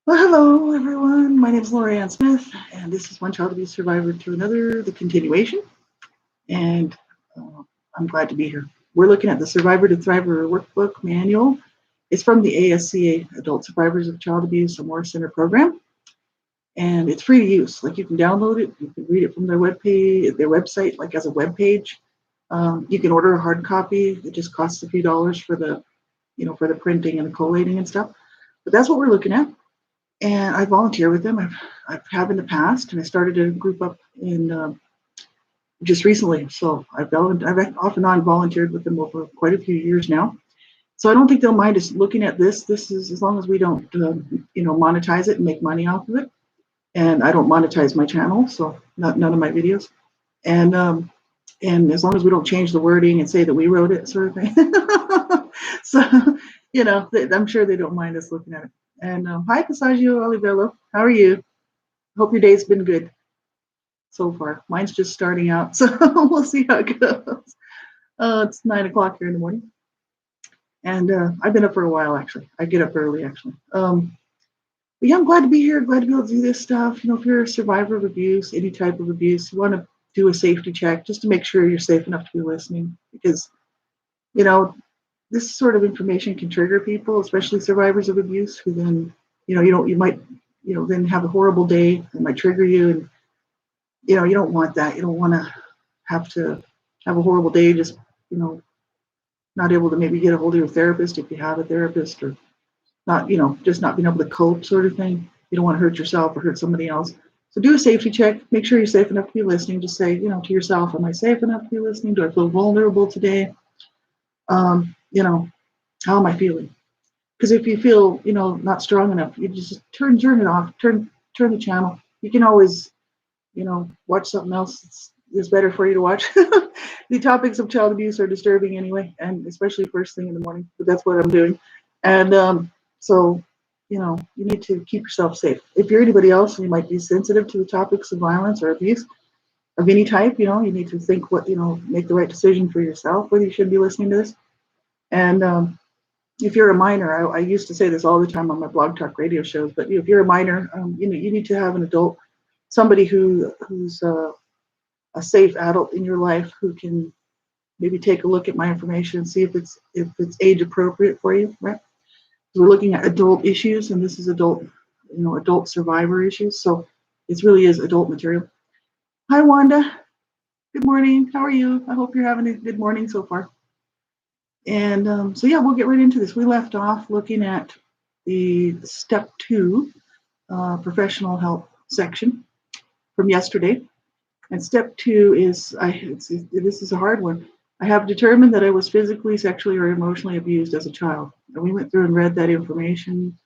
Well, hello everyone. My name is Lorianne Smith, and this is One Child Abuse Survivor to Another, the continuation. And uh, I'm glad to be here. We're looking at the Survivor to Thriver Workbook Manual. It's from the ASCA, Adult Survivors of Child Abuse Amore Center program, and it's free to use. Like you can download it, you can read it from their website, like as a web page. You can order a hard copy. It just costs a few dollars for for the printing and the collating and stuff. But that's what we're looking at, and I volunteer with them. I have in the past, and I started a group up in just recently. So I've off and on volunteered with them over quite a few years now. So I don't think they'll mind us looking at this. This is as long as we don't monetize it and make money off of it. And I don't monetize my channel, so none of my videos. And as long as we don't change the wording and say that we wrote it, sort of thing. So I'm sure they don't mind us looking at it. And hi, Passaggio Olivello. How are you? Hope your day's been good so far. Mine's just starting out, so we'll see how it goes. It's 9 o'clock here in the morning, and I've been up for a while actually. I get up early actually. But yeah, I'm glad to be here. Glad to be able to do this stuff. If you're a survivor of abuse, any type of abuse, you want to do a safety check just to make sure you're safe enough to be listening, because you know this sort of information can trigger people, especially survivors of abuse, who then you might then have a horrible day. It might trigger you, and you don't want that. You don't want to have a horrible day, just not able to maybe get a hold of your therapist if you have a therapist, or not just not being able to cope, sort of thing. You don't want to hurt yourself or hurt somebody else. So do a safety check. Make sure you're safe enough to be listening. Just say to yourself, am I safe enough to be listening? Do I feel vulnerable today? How am I feeling? Because if you feel not strong enough, you just turn it off. Turn the channel. You can always watch something else that's better for you to watch. The topics of child abuse are disturbing anyway, and especially first thing in the morning. But that's what I'm doing, and so you need to keep yourself safe. If you're anybody else, you might be sensitive to the topics of violence or abuse of any type. You need to think make the right decision for yourself whether you should be listening to this. And if you're a minor, I used to say this all the time on my blog talk radio shows, but if you're a minor, you need to have an adult, somebody who's a safe adult in your life who can maybe take a look at my information and see if it's age appropriate for you, right? We're looking at adult issues, and this is adult survivor issues, so it really is adult material. Hi, Wanda. Good morning. How are you? I hope you're having a good morning so far. And so yeah, we'll get right into this. We left off looking at the step 2 professional help section from yesterday. And step 2 is this is a hard one. I have determined that I was physically, sexually, or emotionally abused as a child. And we went through and read that information.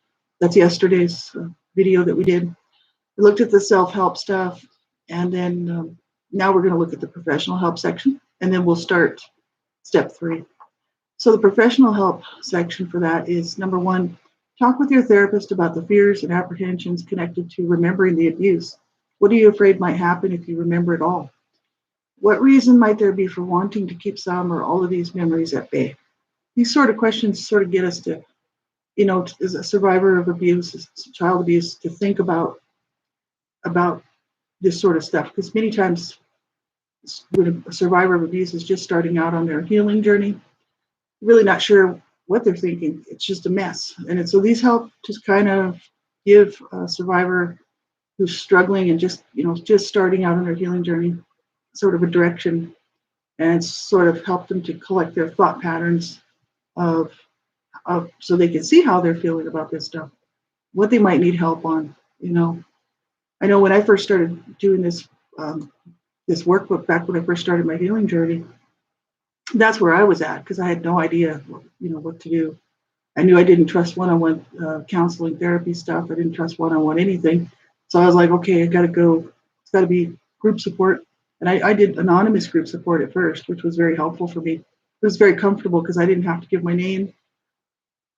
That's yesterday's video that we did. We looked at the self-help stuff, and then now we're going to look at the professional help section, and then we'll start step 3. So the professional help section for that is, number 1, talk with your therapist about the fears and apprehensions connected to remembering the abuse. What are you afraid might happen if you remember it all? What reason might there be for wanting to keep some or all of these memories at bay? These sort of questions sort of get us to, as a survivor of abuse, child abuse, to think about this sort of stuff. Because many times when a survivor of abuse is just starting out on their healing journey, really not sure what they're thinking. It's just a mess. So these help to kind of give a survivor who's struggling and just starting out on their healing journey sort of a direction, and sort of help them to collect their thought patterns of so they can see how they're feeling about this stuff, what they might need help on. I know when I first started doing this this workbook, back when I first started my healing journey, that's where I was at, because I had no idea what to do. I knew I didn't trust one-on-one counseling therapy stuff. I didn't trust one-on-one anything. So I was like, okay, I got to go. It's got to be group support. And I did anonymous group support at first, which was very helpful for me. It was very comfortable because I didn't have to give my name.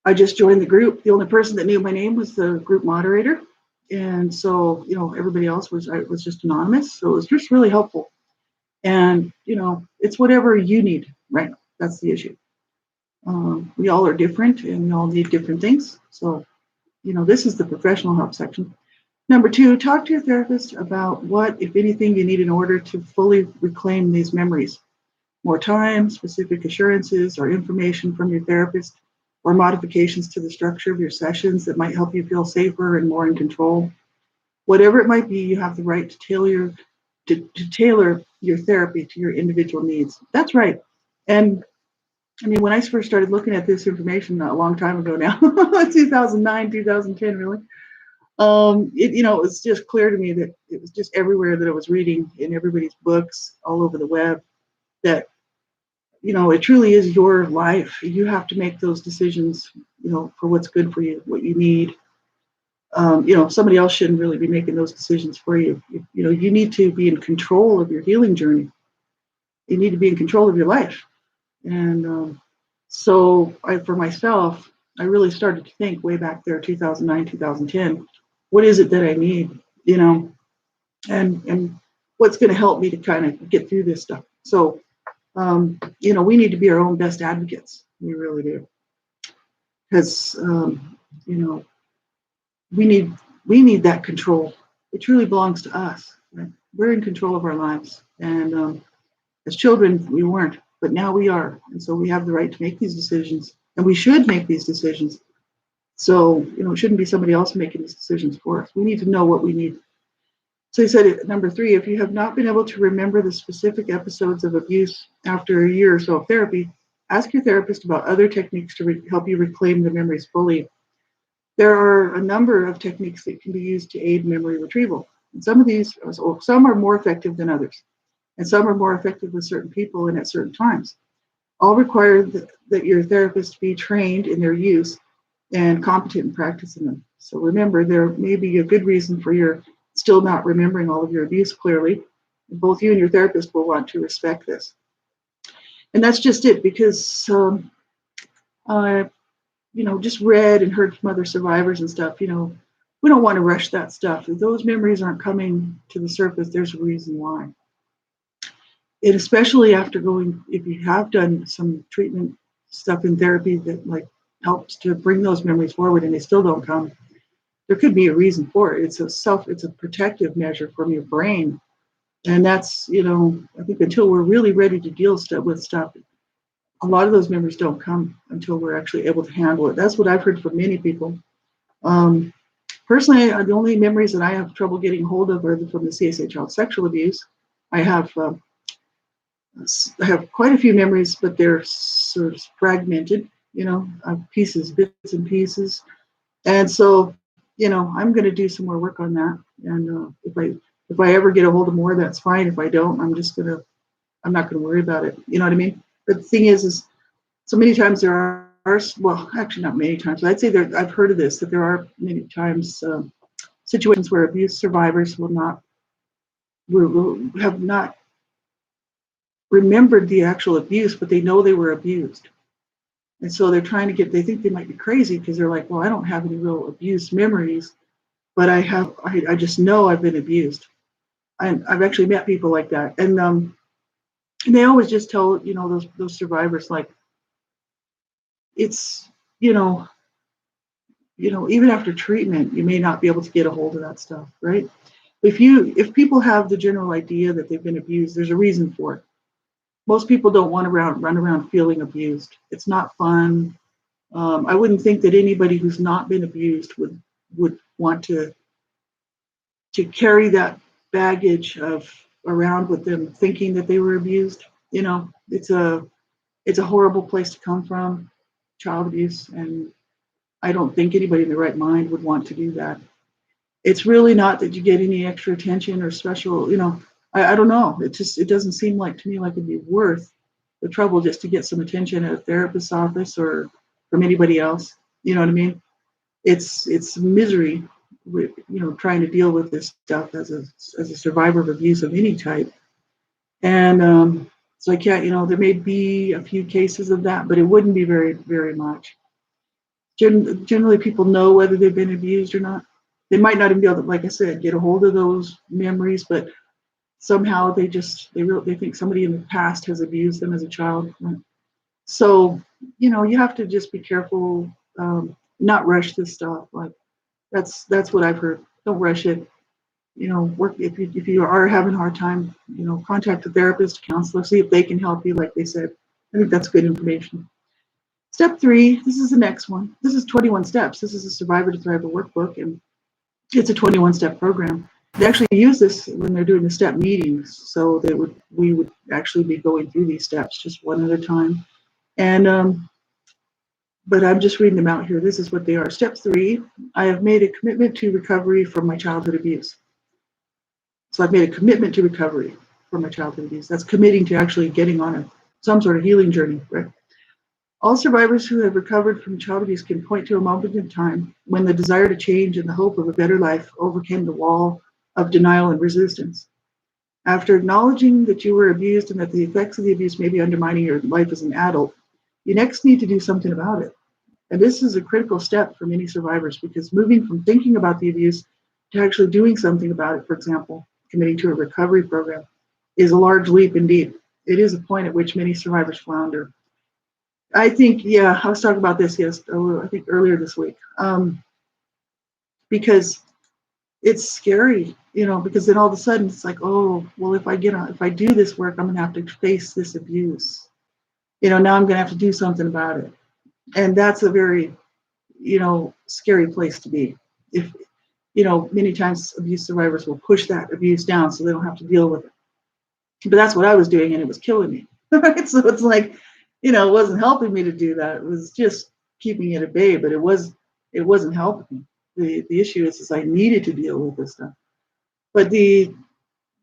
I just joined the group. The only person that knew my name was the group moderator. And so, everybody else was just anonymous. So it was just really helpful. And, it's whatever you need, right? That's the issue. We all are different, and we all need different things. So this is the professional help section. Number two, talk to your therapist about what, if anything, you need in order to fully reclaim these memories. More time, specific assurances, or information from your therapist, or modifications to the structure of your sessions that might help you feel safer and more in control. Whatever it might be, you have the right to tailor your therapy to your individual needs. That's right. And I mean, when I first started looking at this information a long time ago now, 2009, 2010, really, it was just clear to me that it was just everywhere that I was reading in everybody's books all over the web that, it truly is your life. You have to make those decisions, for what's good for you, what you need. Somebody else shouldn't really be making those decisions for you. You need to be in control of your healing journey. You need to be in control of your life. And for myself, I really started to think way back there, 2009, 2010, what is it that I need, and what's going to help me to kind of get through this stuff. So, we need to be our own best advocates. We really do. Because, we need that control. It truly belongs to us. Right? We're in control of our lives. And as children, we weren't, but now we are. And so we have the right to make these decisions, and we should make these decisions. So, it shouldn't be somebody else making these decisions for us. We need to know what we need. So he said, number three, if you have not been able to remember the specific episodes of abuse after a year or so of therapy, ask your therapist about other techniques to help you reclaim the memories fully. There are a number of techniques that can be used to aid memory retrieval. And some are more effective than others. And some are more effective with certain people and at certain times. All require that your therapist be trained in their use and competent in practicing them. So remember, there may be a good reason for your still not remembering all of your abuse clearly. Both you and your therapist will want to respect this. And that's just it, because just read and heard from other survivors and stuff, we don't want to rush that stuff. If those memories aren't coming to the surface, there's a reason why. And especially after if you have done some treatment stuff in therapy that helps to bring those memories forward and they still don't come, there could be a reason for it. It's a protective measure from your brain. And that's, I think until we're really ready to deal with stuff, a lot of those memories don't come until we're actually able to handle it. That's what I've heard from many people. Personally, the only memories that I have trouble getting hold of are from the CSA child sexual abuse. I have quite a few memories, but they're sort of fragmented, bits and pieces. And so, I'm going to do some more work on that. And if I ever get a hold of more, that's fine. If I don't, I'm not going to worry about it. You know what I mean? But the thing is so many times there are, well, actually not many times, but I'd say I've heard of this, that there are many times situations where abuse survivors will have not remembered the actual abuse, but they know they were abused. And so they think they might be crazy because they're like, well, I don't have any real abuse memories, but I just know I've been abused. I've actually met people like that. And they always just tell, those survivors, like, it's, even after treatment, you may not be able to get a hold of that stuff, right? If people have the general idea that they've been abused, there's a reason for it. Most people don't want to run around feeling abused. It's not fun. I wouldn't think that anybody who's not been abused would want to carry that baggage around with them, thinking that they were abused. It's a horrible place to come from, child abuse, and I don't think anybody in their right mind would want to do that. It's really not that you get any extra attention or special, I don't know. It doesn't seem like to me like it'd be worth the trouble just to get some attention at a therapist's office or from anybody else. You know what I mean? It's misery, trying to deal with this stuff as a survivor of abuse of any type. And so I can't, there may be a few cases of that, but it wouldn't be very, very much. Generally, people know whether they've been abused or not. They might not even be able to, like I said, get a hold of those memories, but somehow they think somebody in the past has abused them as a child. So, you have to just be careful, not rush this stuff. Like, That's what I've heard. Don't rush it. Work if you are having a hard time, contact a therapist, a counselor, see if they can help you, like they said. I think that's good information. Step 3, this is the next one. This is 21 steps. This is a Survivor to Thriver workbook, and it's a 21-step program. They actually use this when they're doing the step meetings, so we would actually be going through these steps just one at a time. And but I'm just reading them out here. This is what they are. Step 3, I have made a commitment to recovery from my childhood abuse. So I've made a commitment to recovery from my childhood abuse. That's committing to actually getting on some sort of healing journey, right? All survivors who have recovered from child abuse can point to a moment in time when the desire to change and the hope of a better life overcame the wall of denial and resistance. After acknowledging that you were abused and that the effects of the abuse may be undermining your life as an adult, you next need to do something about it. And this is a critical step for many survivors, because moving from thinking about the abuse to actually doing something about it, for example, committing to a recovery program, is a large leap indeed. It is a point at which many survivors flounder. I think, yeah, I was talking about this, I think earlier this week, because it's scary, because then all of a sudden it's like, oh, well, if I do this work, I'm going to have to face this abuse. Now I'm going to have to do something about it. And that's a very, scary place to be. If, many times abuse survivors will push that abuse down so they don't have to deal with it. But that's what I was doing, and it was killing me. So it's like, it wasn't helping me to do that. It was just keeping it at bay, but it wasn't helping me. The issue is I needed to deal with this stuff. But the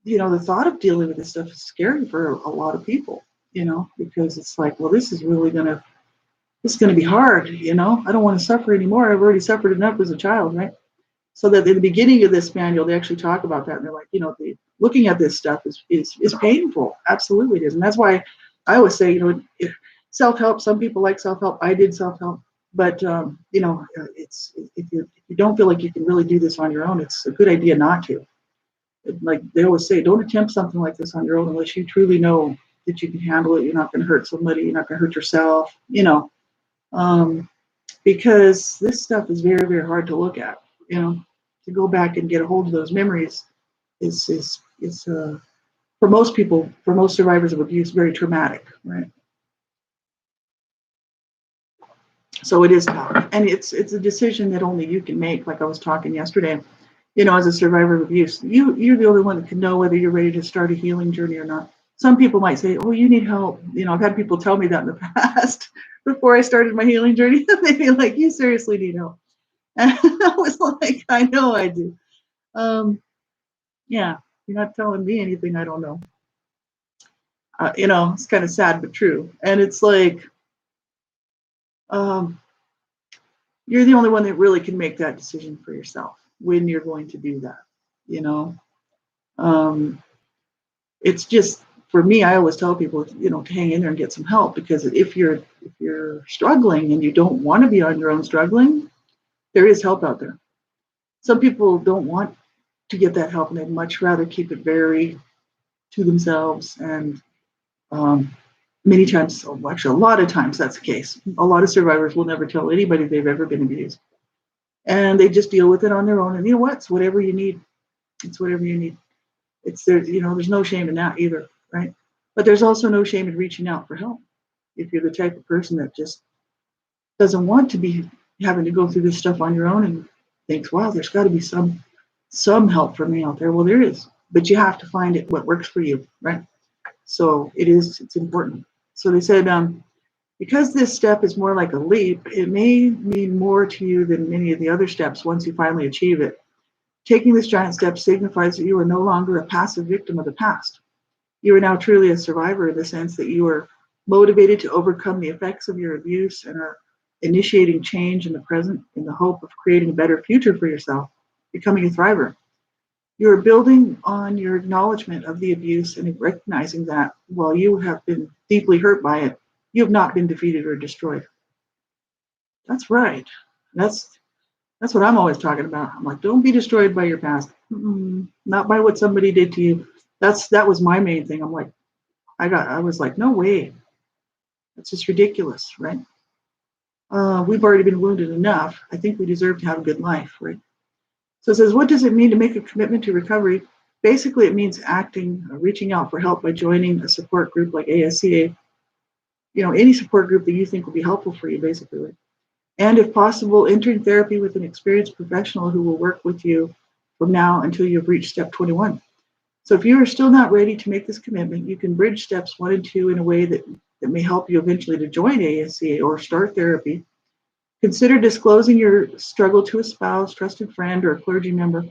thought of dealing with this stuff is scary for a lot of people, because it's like, well, this is going to be hard, I don't want to suffer anymore. I've already suffered enough as a child, right? So that in the beginning of this manual, they actually talk about that, and they're like, looking at this stuff is painful. Absolutely it is. And that's why I always say, self-help, some people like self-help. I did self-help, but it's if you don't feel like you can really do this on your own, it's a good idea not to. Like they always say, don't attempt something like this on your own unless you truly know that you can handle it. You're not going to hurt somebody. You're not going to hurt yourself. Because this stuff is very, very hard to look at. To go back and get a hold of those memories is for most people, for most survivors of abuse, very traumatic, right? So it is tough, and it's a decision that only you can make. Like I was talking yesterday, as a survivor of abuse, you're the only one that can know whether you're ready to start a healing journey or not. Some people might say, "Oh, you need help." I've had people tell me that in the past before I started my healing journey. They'd be like, "You seriously need help," and I was like, "I know I do." Yeah, you're not telling me anything I don't know. It's kind of sad but true, and it's like, you're the only one that really can make that decision for yourself when you're going to do that. It's just, for me, I always tell people, to hang in there and get some help, because if you're struggling and you don't want to be on your own struggling, there is help out there. Some people don't want to get that help, and they'd much rather keep it very to themselves. And many times, actually a lot of times that's the case. A lot of survivors will never tell anybody they've ever been abused. And they just deal with it on their own. And you know what? It's whatever you need. It's whatever you need. It's there, there's no shame in that either, right? But there's also no shame in reaching out for help. If you're the type of person that just doesn't want to be having to go through this stuff on your own and thinks, wow, there's got to be some help for me out there. Well, there is, but you have to find it, what works for you, right? So it's important. So they said, because this step is more like a leap, it may mean more to you than many of the other steps once you finally achieve it. Taking this giant step signifies that you are no longer a passive victim of the past. You are now truly a survivor, in the sense that you are motivated to overcome the effects of your abuse and are initiating change in the present in the hope of creating a better future for yourself, becoming a thriver. You are building on your acknowledgement of the abuse and recognizing that while you have been deeply hurt by it, you have not been defeated or destroyed. That's right. That's what I'm always talking about. I'm like, don't be destroyed by your past. Not by what somebody did to you. That was my main thing. I'm like, I was like, no way. That's just ridiculous, right? We've already been wounded enough. I think we deserve to have a good life, right? So it says, what does it mean to make a commitment to recovery? Basically, it means acting, reaching out for help by joining a support group like ASCA, any support group that you think will be helpful for you, basically. And if possible, entering therapy with an experienced professional who will work with you from now until you've reached step 21. So if you are still not ready to make this commitment, you can bridge steps 1 and 2 in a way that may help you eventually to join ASCA or start therapy. Consider disclosing your struggle to a spouse, trusted friend, or a clergy member.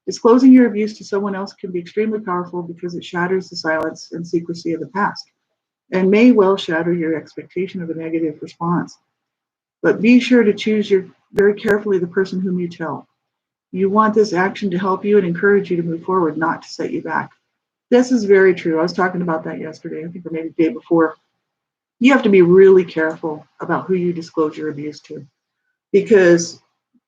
Disclosing your abuse to someone else can be extremely powerful because it shatters the silence and secrecy of the past and may well shatter your expectation of a negative response. But be sure to choose very carefully the person whom you tell. You want this action to help you and encourage you to move forward, not to set you back. This is very true. I was talking about that yesterday, I think, or maybe the day before. You have to be really careful about who you disclose your abuse to, because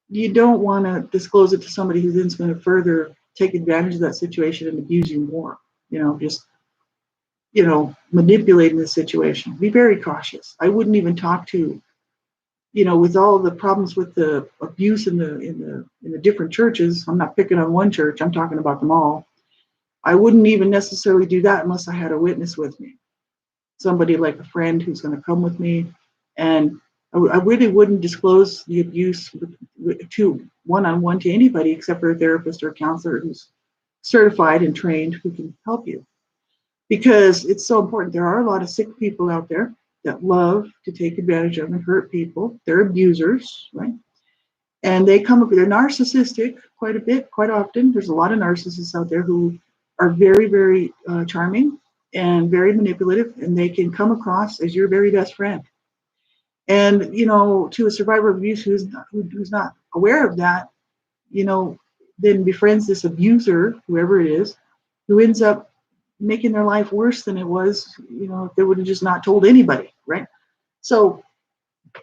you don't want to disclose it to somebody who then is going to further take advantage of that situation and abuse you more. Manipulating the situation. Be very cautious. I wouldn't even talk to, with all the problems with the abuse in the different churches. I'm not picking on one church. I'm talking about them all. I wouldn't even necessarily do that unless I had a witness with me, somebody like a friend who's going to come with me, and I really wouldn't disclose the abuse to one-on-one to anybody except for a therapist or a counselor who's certified and trained who can help you. Because it's so important. There are a lot of sick people out there that love to take advantage of and hurt people. They're abusers, right? And they're narcissistic quite a bit, quite often. There's a lot of narcissists out there who are very, very charming and very manipulative, and they can come across as your very best friend. And, to a survivor of abuse who's not aware of that, then befriends this abuser, whoever it is, who ends up making their life worse than it was, if they would have just not told anybody, right? So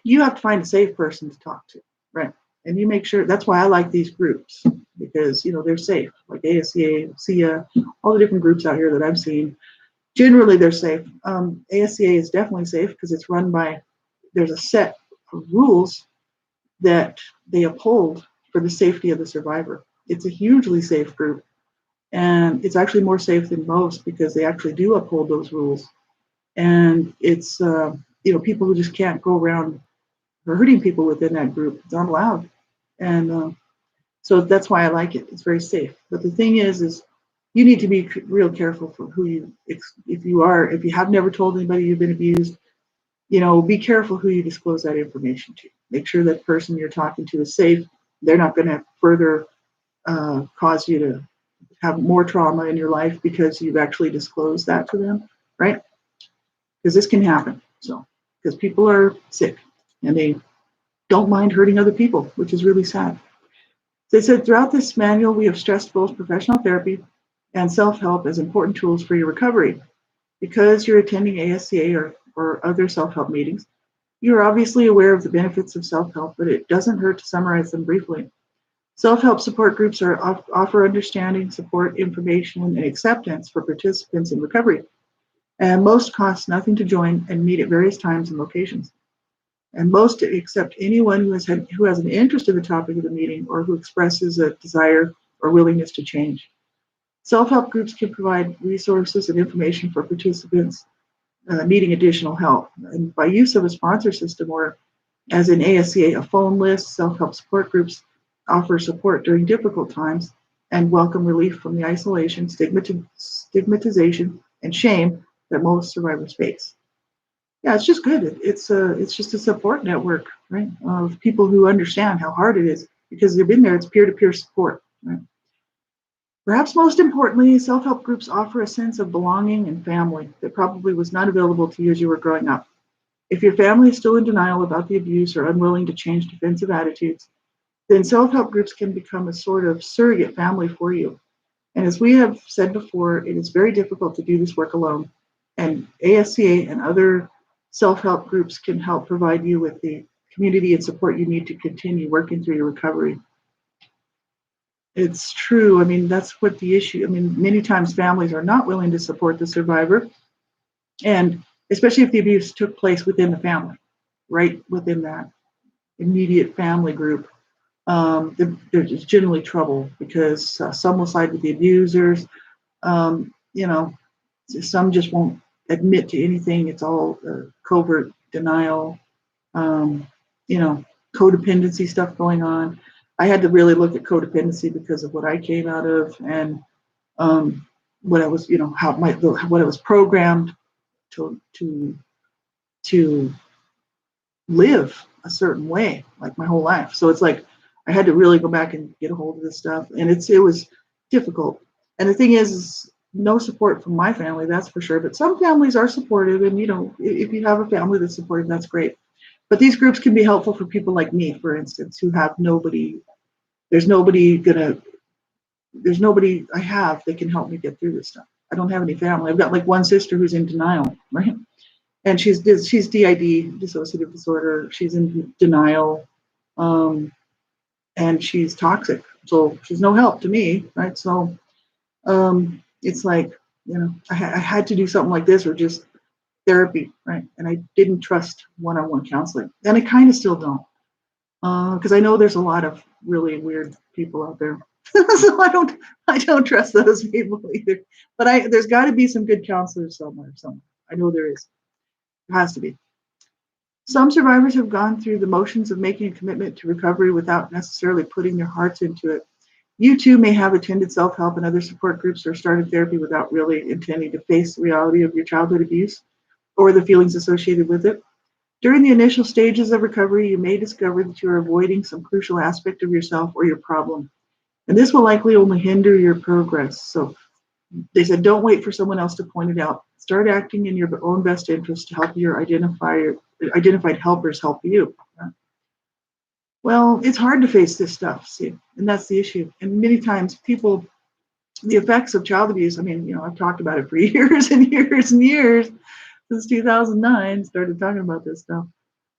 you have to find a safe person to talk to, right? And you make sure, that's why I like these groups, because, they're safe, like ASCA, SIA, all the different groups out here that I've seen. Generally, they're safe. ASCA is definitely safe because it's run by, there's a set of rules that they uphold for the safety of the survivor. It's a hugely safe group. And it's actually more safe than most because they actually do uphold those rules. And it's, people who just can't go around hurting people within that group. It's not allowed. And so that's why I like it. It's very safe. But the thing is you need to be real careful for who if you have never told anybody you've been abused, be careful who you disclose that information to. Make sure that person you're talking to is safe. They're not going to further cause you to have more trauma in your life because you've actually disclosed that to them, right? Because this can happen. So, because people are sick and they don't mind hurting other people, which is really sad. They said throughout this manual, we have stressed both professional therapy and self-help as important tools for your recovery. Because you're attending ASCA or other self-help meetings, you're obviously aware of the benefits of self-help, but it doesn't hurt to summarize them briefly. Self-help support groups offer understanding, support, information, and acceptance for participants in recovery. And most cost nothing to join and meet at various times and locations. And most accept anyone who has an interest in the topic of the meeting or who expresses a desire or willingness to change. Self-help groups can provide resources and information for participants needing additional help. And by use of a sponsor system or, as in ASCA, a phone list, self-help support groups offer support during difficult times and welcome relief from the isolation, stigmatization, and shame that most survivors face. Yeah, it's just good. It's just a support network, right, of people who understand how hard it is because they've been there. It's peer-to-peer support, right? Perhaps most importantly, self-help groups offer a sense of belonging and family that probably was not available to you as you were growing up. If your family is still in denial about the abuse or unwilling to change defensive attitudes, then self-help groups can become a sort of surrogate family for you. And as we have said before, it is very difficult to do this work alone. And ASCA and other self-help groups can help provide you with the community and support you need to continue working through your recovery. It's true. I mean, that's what the issue. I mean, many times families are not willing to support the survivor, and especially if the abuse took place within the family, right within that immediate family group. there's generally trouble because some will side with the abusers. You know, some just won't admit to anything. It's all covert denial. Um, you know, codependency stuff going on. I had to really look at codependency because of what I came out of and what I was, how what I was programmed to to live a certain way, like my whole life. So it's like I had to really go back and get a hold of this stuff, and it was difficult. And the thing is no support from my family, that's for sure. But some families are supportive, and if you have a family that's supportive, that's great. But these groups can be helpful for people like me, for instance, who have nobody. There's nobody gonna. There's nobody I have that can help me get through this stuff. I don't have any family. I've got like one sister who's in denial, right? And she's DID, dissociative disorder. She's in denial, and she's toxic. So she's no help to me, right? So it's like I had to do something like this or just therapy, right? And I didn't trust one-on-one counseling, and I kind of still don't, because I know there's a lot of really weird people out there. So I don't trust those people either. But there's got to be some good counselors somewhere. I know there is. There has to be. Some survivors have gone through the motions of making a commitment to recovery without necessarily putting their hearts into it. You too may have attended self-help and other support groups or started therapy without really intending to face the reality of your childhood abuse or the feelings associated with it. During the initial stages of recovery, you may discover that you are avoiding some crucial aspect of yourself or your problem. And this will likely only hinder your progress. So they said, don't wait for someone else to point it out. Start acting in your own best interest to help your identified helpers help you. Well, it's hard to face this stuff, see, and that's the issue. And many times the effects of child abuse, I mean, I've talked about it for years and years and years, since 2009, started talking about this stuff.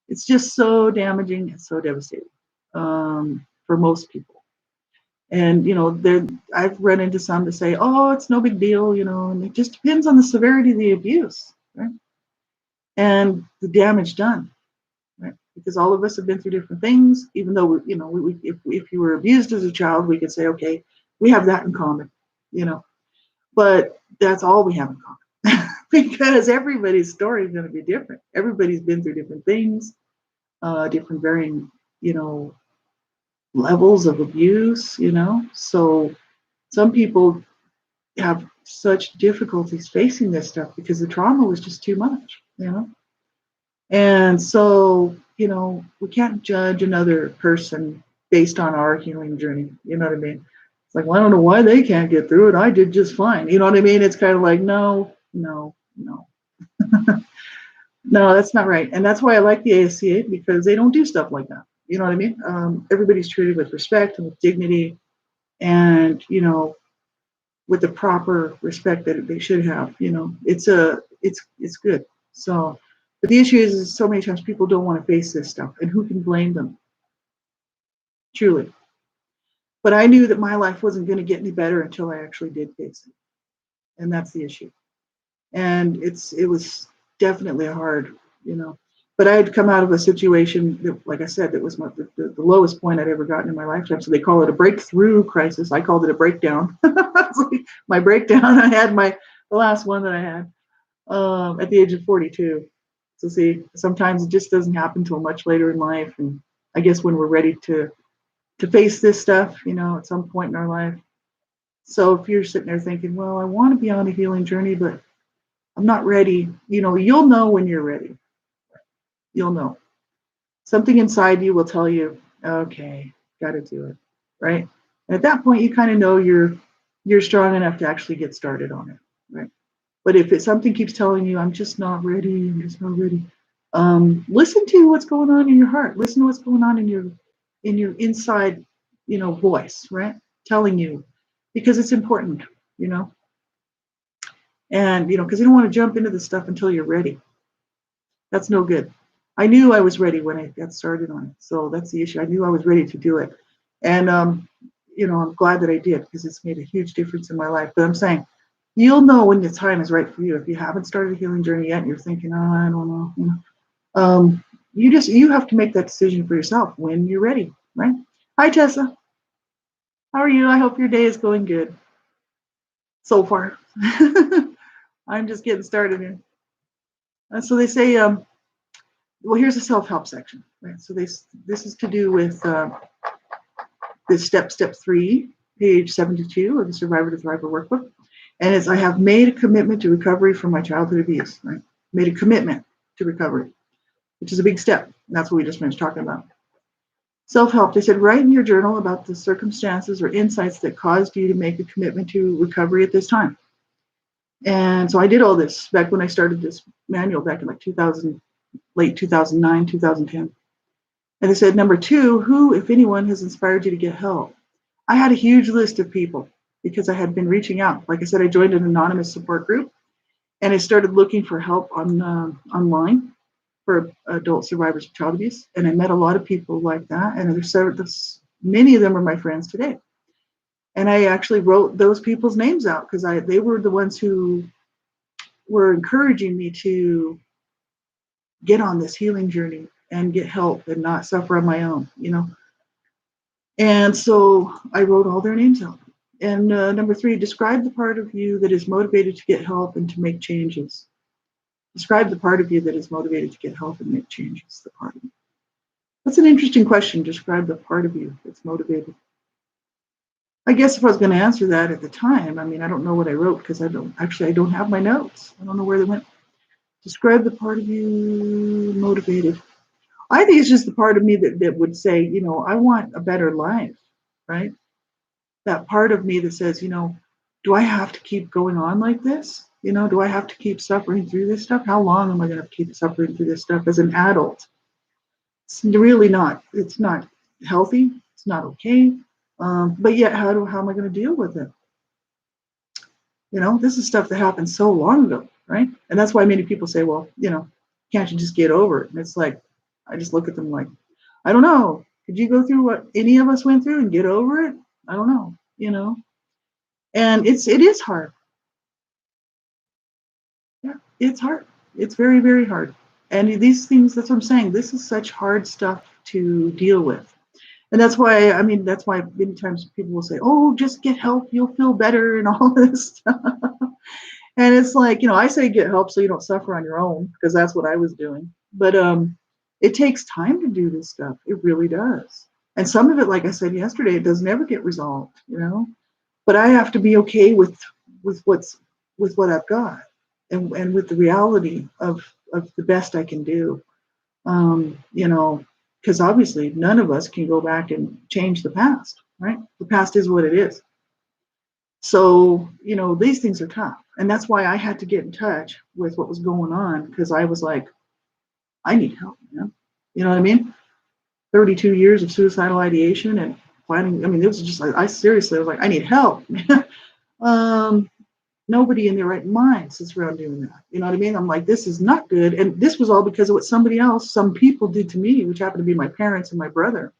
It's just so damaging and so devastating for most people. And, I've run into some to say, oh, it's no big deal, and it just depends on the severity of the abuse, right? And the damage done, right? Because all of us have been through different things, even though, if you were abused as a child, we could say, okay, we have that in common, but that's all we have in common because everybody's story is going to be different. Everybody's been through different things, different varying, levels of abuse, so some people have such difficulties facing this stuff because the trauma was just too much, and so we can't judge another person based on our healing journey, you know what I mean? It's like, well, I don't know why they can't get through it, I did just fine, you know what I mean? It's kind of like, no no that's not right. And that's why I like the ASCA, because they don't do stuff like that. You know what I mean? Everybody's treated with respect and with dignity, and with the proper respect that they should have. It's good. So, but the issue is so many times people don't want to face this stuff, and who can blame them? Truly. But I knew that my life wasn't going to get any better until I actually did face it, and that's the issue. And it was definitely hard, But I had come out of a situation that, like I said, that was the lowest point I'd ever gotten in my lifetime. So they call it a breakthrough crisis. I called it a breakdown. It's like my breakdown. I had the last one that I had at the age of 42. So see, sometimes it just doesn't happen until much later in life. And I guess when we're ready to face this stuff, at some point in our life. So if you're sitting there thinking, well, I want to be on a healing journey, but I'm not ready, you'll know when you're ready. You'll know. Something inside you will tell you, okay, got to do it, right? And at that point, you kind of know you're strong enough to actually get started on it, right? But if something keeps telling you, I'm just not ready, listen to what's going on in your heart. Listen to what's going on in your inside, voice, right? Telling you, because it's important, and because you don't want to jump into this stuff until you're ready. That's no good. I knew I was ready when I got started on it. So that's the issue. I knew I was ready to do it. And, I'm glad that I did, because it's made a huge difference in my life. But I'm saying, you'll know when the time is right for you. If you haven't started a healing journey yet and you're thinking, oh, I don't know, you have to make that decision for yourself when you're ready, right? Hi, Tessa. How are you? I hope your day is going good so far. I'm just getting started here. So they say, well, here's a self-help section, right? So this is to do with this step 3, page 72 of the Survivor to Thriver workbook. And it's, I have made a commitment to recovery from my childhood abuse, right? Made a commitment to recovery, which is a big step. And that's what we just finished talking about. Self-help, they said, write in your journal about the circumstances or insights that caused you to make a commitment to recovery at this time. And so I did all this back when I started this manual back in like 2000, late 2009, 2010. And they said, number 2, who, if anyone, has inspired you to get help? I had a huge list of people because I had been reaching out. Like I said, I joined an anonymous support group and I started looking for help on online for adult survivors of child abuse. And I met a lot of people like that. And many of them are my friends today. And I actually wrote those people's names out because they were the ones who were encouraging me to get on this healing journey and get help and not suffer on my own, you know. And so I wrote all their names out. And number 3, describe the part of you that is motivated to get help and to make changes. Describe the part of you that is motivated to get help and make changes. The part of you. That's an interesting question. Describe the part of you that's motivated. I guess if I was going to answer that at the time, I mean, I don't know what I wrote because I don't have my notes. I don't know where they went. Describe the part of you motivated. I think it's just the part of me that would say, you know, I want a better life, right? That part of me that says, you know, do I have to keep going on like this? You know, do I have to keep suffering through this stuff? How long am I going to keep suffering through this stuff as an adult? It's really not. It's not healthy. It's not okay. But yet, how am I going to deal with it? You know, this is stuff that happened so long ago, right? And that's why many people say, well, you know, can't you just get over it? And it's like, I just look at them like, I don't know. Could you go through what any of us went through and get over it? I don't know, you know. And it is hard. Yeah, it's hard. It's very, very hard. And these things, that's what I'm saying. This is such hard stuff to deal with. And that's why, I mean, that's why many times people will say, oh, just get help, you'll feel better and all this stuff. And it's like, you know, I say get help so you don't suffer on your own, because that's what I was doing. But it takes time to do this stuff. It really does. And some of it, like I said yesterday, it doesn't ever get resolved, you know. But I have to be okay with what I've got, and with the reality of the best I can do. You know, because obviously none of us can go back and change the past, right? The past is what it is. So, you know, these things are tough. And that's why I had to get in touch with what was going on, because I was like, I need help, man. You know what I mean? 32 years of suicidal ideation and planning. I mean, it was just like, I seriously was like, I need help. um, Nobody in their right mind sits around doing that. You know what I mean? I'm like, this is not good. And this was all because of what somebody else, some people did to me, which happened to be my parents and my brother.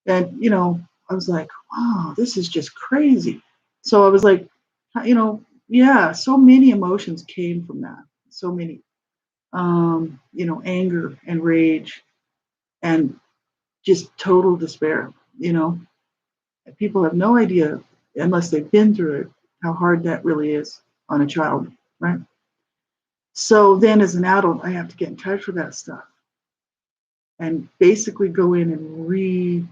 And, you know, I was like, wow, this is just crazy. So I was like, you know, yeah, so many emotions came from that. So many, you know, anger and rage and just total despair, you know. People have no idea, unless they've been through it, how hard that really is on a child, right? So then as an adult, I have to get in touch with that stuff and basically go in and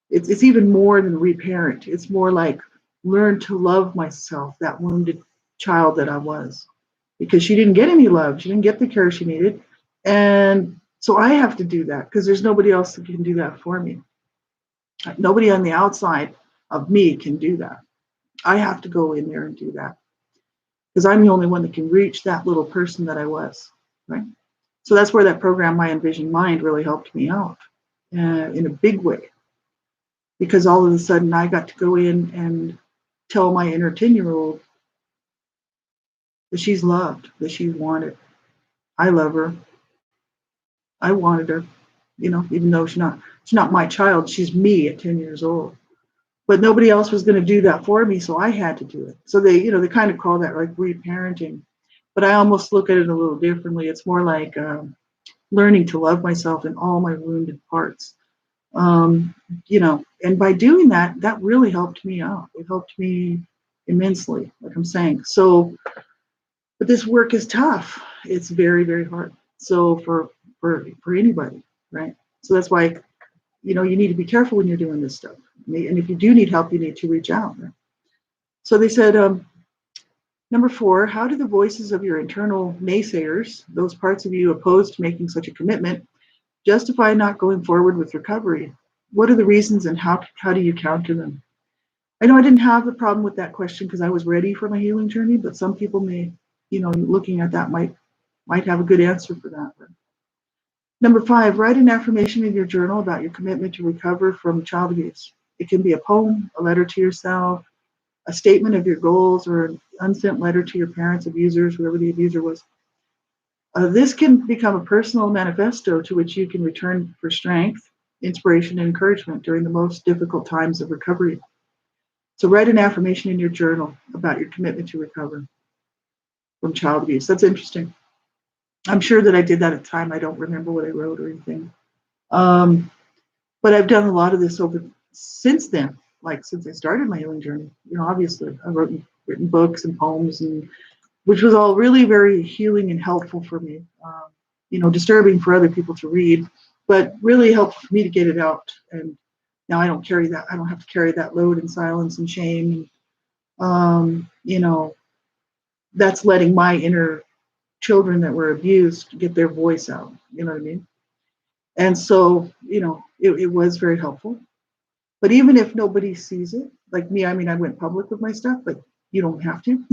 it's even more than reparent. It's more like learn to love myself, that wounded child that I was, because she didn't get any love. She didn't get the care she needed. And so I have to do that because there's nobody else that can do that for me. Nobody on the outside of me can do that. I have to go in there and do that because I'm the only one that can reach that little person that I was, right? So that's where that program, My Envisioned Mind, really helped me out in a big way, because all of a sudden I got to go in and tell my inner 10-year-old that she's loved, that she's wanted. I love her. I wanted her, you know, even though she's not my child, she's me at 10 years old. But nobody else was going to do that for me, so I had to do it. So they, you know, they kind of call that like reparenting. But I almost look at it a little differently. It's more like learning to love myself in all my wounded parts, You know, and by doing that, that really helped me out. It helped me immensely, like I'm saying. So, but this work is tough. It's very, very hard. So for anybody, right? So that's why, you know, you need to be careful when you're doing this stuff. And if you do need help, you need to reach out. Right? So they said, number 4, how do the voices of your internal naysayers, those parts of you opposed to making such a commitment, justify not going forward with recovery? What are the reasons and how do you counter them? I know I didn't have a problem with that question because I was ready for my healing journey, but some people may, you know, looking at that might have a good answer for that. Number 5, write an affirmation in your journal about your commitment to recover from child abuse. It can be a poem, a letter to yourself, a statement of your goals, or an unsent letter to your parents, abusers, whoever the abuser was. This can become a personal manifesto to which you can return for strength, inspiration, and encouragement during the most difficult times of recovery. So write an affirmation in your journal about your commitment to recover from child abuse. That's interesting. I'm sure that I did that at the time. I don't remember what I wrote or anything. But I've done a lot of this over since then, like since I started my healing journey. You know, obviously, I've written books and poems, and which was all really very healing and helpful for me. You know, disturbing for other people to read, but really helped me to get it out. And now I don't carry that. I don't have to carry that load in silence and shame. You know, that's letting my inner children that were abused get their voice out. You know what I mean? And so, you know, it was very helpful. But even if nobody sees it, like me, I mean, I went public with my stuff, but you don't have to.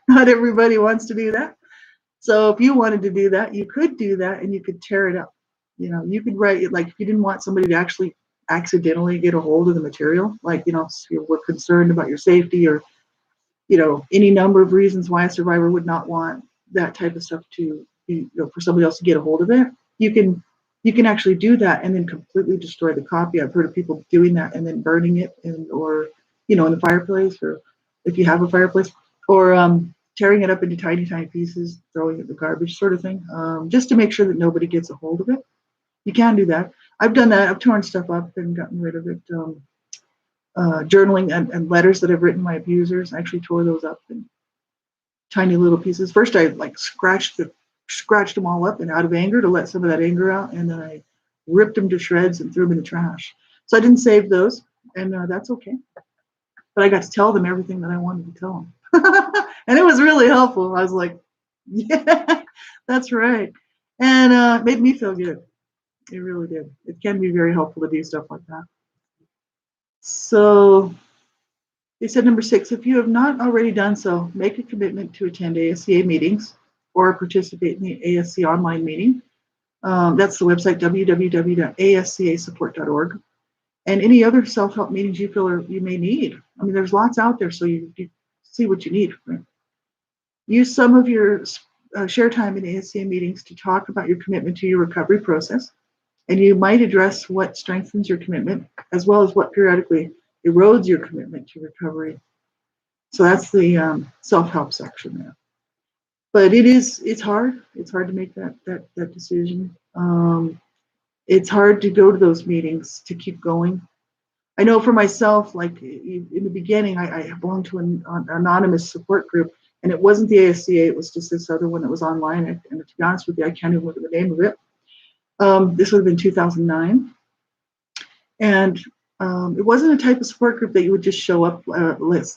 Not everybody wants to do that. So if you wanted to do that, you could do that and you could tear it up. You know, you could write it like if you didn't want somebody to actually accidentally get a hold of the material, like, you know, if you were concerned about your safety or, you know, any number of reasons why a survivor would not want that type of stuff to be, you know, for somebody else to get a hold of it, you can actually do that and then completely destroy the copy. I've heard of people doing that and then burning it or, you know, in the fireplace, or if you have a fireplace, or tearing it up into tiny, tiny pieces, throwing it in the garbage sort of thing, just to make sure that nobody gets a hold of it. You can do that. I've done that. I've torn stuff up and gotten rid of it. Journaling and letters that I've written my abusers, I actually tore those up in tiny little pieces. First, I like scratched them all up and out of anger to let some of that anger out, and then I ripped them to shreds and threw them in the trash. So I didn't save those, and that's okay. But I got to tell them everything that I wanted to tell them, and it was really helpful. I was like, "Yeah, that's right," and it made me feel good. It really did. It can be very helpful to do stuff like that. So they said number 6, if you have not already done so, make a commitment to attend ASCA meetings or participate in the ASC online meeting. That's the website, www.ascasupport.org. And any other self-help meetings you feel you may need. I mean, there's lots out there, so you see what you need. Right? Use some of your share time in ASCA meetings to talk about your commitment to your recovery process. And you might address what strengthens your commitment, as well as what periodically erodes your commitment to recovery. So that's the self-help section there. But it's hard. It's hard to make that decision. It's hard to go to those meetings to keep going. I know for myself, like in the beginning, I belonged to an anonymous support group, and it wasn't the ASCA. It was just this other one that was online. And to be honest with you, I can't even remember the name of it. This would have been 2009. And it wasn't a type of support group that you would just show up.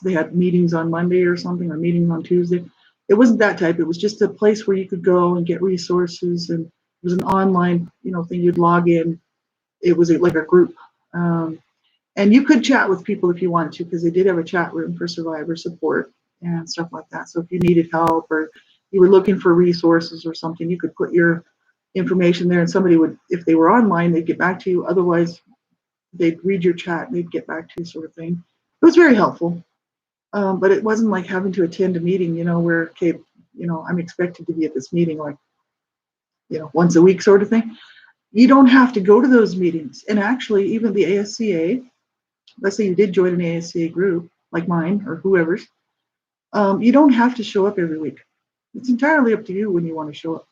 They had meetings on Monday or something, or meetings on Tuesday. It wasn't that type. It was just a place where you could go and get resources, and it was an online, you know, thing. You'd log in. It was like a group, and you could chat with people if you wanted to, because they did have a chat room for survivor support and stuff like that. So if you needed help or you were looking for resources or something, you could put your information there, and somebody would, if they were online, they'd get back to you. Otherwise, they'd read your chat and they'd get back to you, sort of thing. It was very helpful, but it wasn't like having to attend a meeting, you know, where, okay, you know, I'm expected to be at this meeting like, you know, once a week sort of thing. You don't have to go to those meetings. And actually, even the ASCA, let's say you did join an ASCA group like mine or whoever's, you don't have to show up every week. It's entirely up to you when you want to show up.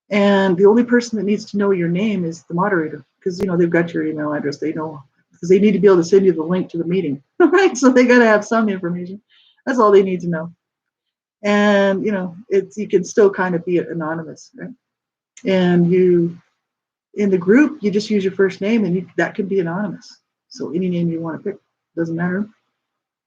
And the only person that needs to know your name is the moderator. because they've got your email address. They know because they need to be able to send you the link to the meeting, right? So they got to have some information. That's all they need to know. And you can still kind of be anonymous, right? And in the group, you just use your first name, and that can be anonymous. So any name you want to pick, doesn't matter.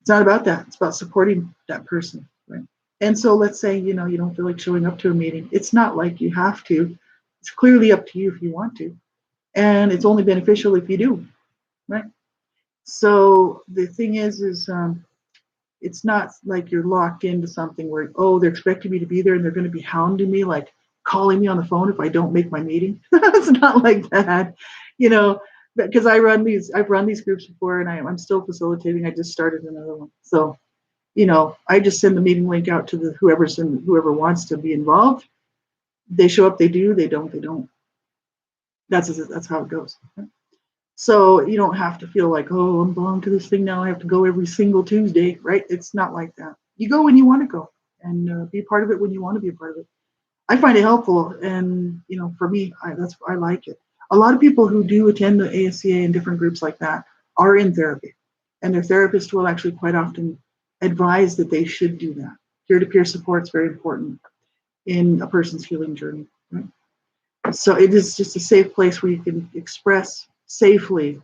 It's not about that. It's about supporting that person, right? And so let's say you don't feel like showing up to a meeting. It's not like you have to. It's clearly up to you if you want to, and it's only beneficial if you do, right? So the thing is it's not like you're locked into something where they're expecting me to be there and they're going to be hounding me, like calling me on the phone if I don't make my meeting. It's not like that, because I've run these groups before, and I'm still facilitating. I just started another one, so I just send the meeting link out to whoever wants to be involved. They show up, they do. They don't, they don't. That's how it goes. So you don't have to feel like, I'm belong to this thing now. I have to go every single Tuesday, right? It's not like that. You go when you want to go, and be part of it when you want to be a part of it. I find it helpful, and for me, I like it. A lot of people who do attend the ASCA and different groups like that are in therapy, and their therapist will actually quite often advise that they should do that. Peer-to-peer support is very important in a person's healing journey, right? So it is just a safe place where you can express safely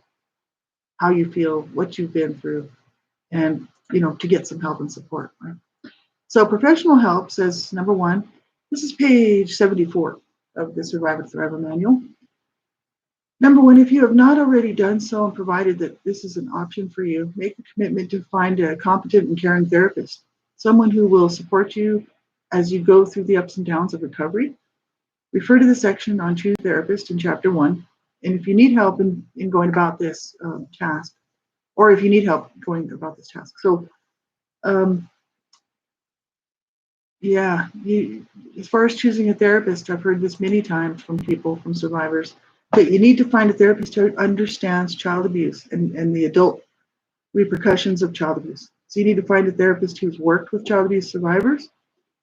how you feel, what you've been through, and to get some help and support, right? So professional help says, number one, this is page 74 of the Survivor Thriver Manual. Number one, if you have not already done so, and provided that this is an option for you, make a commitment to find a competent and caring therapist, someone who will support you as you go through the ups and downs of recovery. Refer to the section on Choose Therapist in Chapter 1. And if you need help in going about this task, or if you need help going about this task. So, as far as choosing a therapist, I've heard this many times from people, from survivors, that you need to find a therapist who understands child abuse and the adult repercussions of child abuse. So you need to find a therapist who's worked with child abuse survivors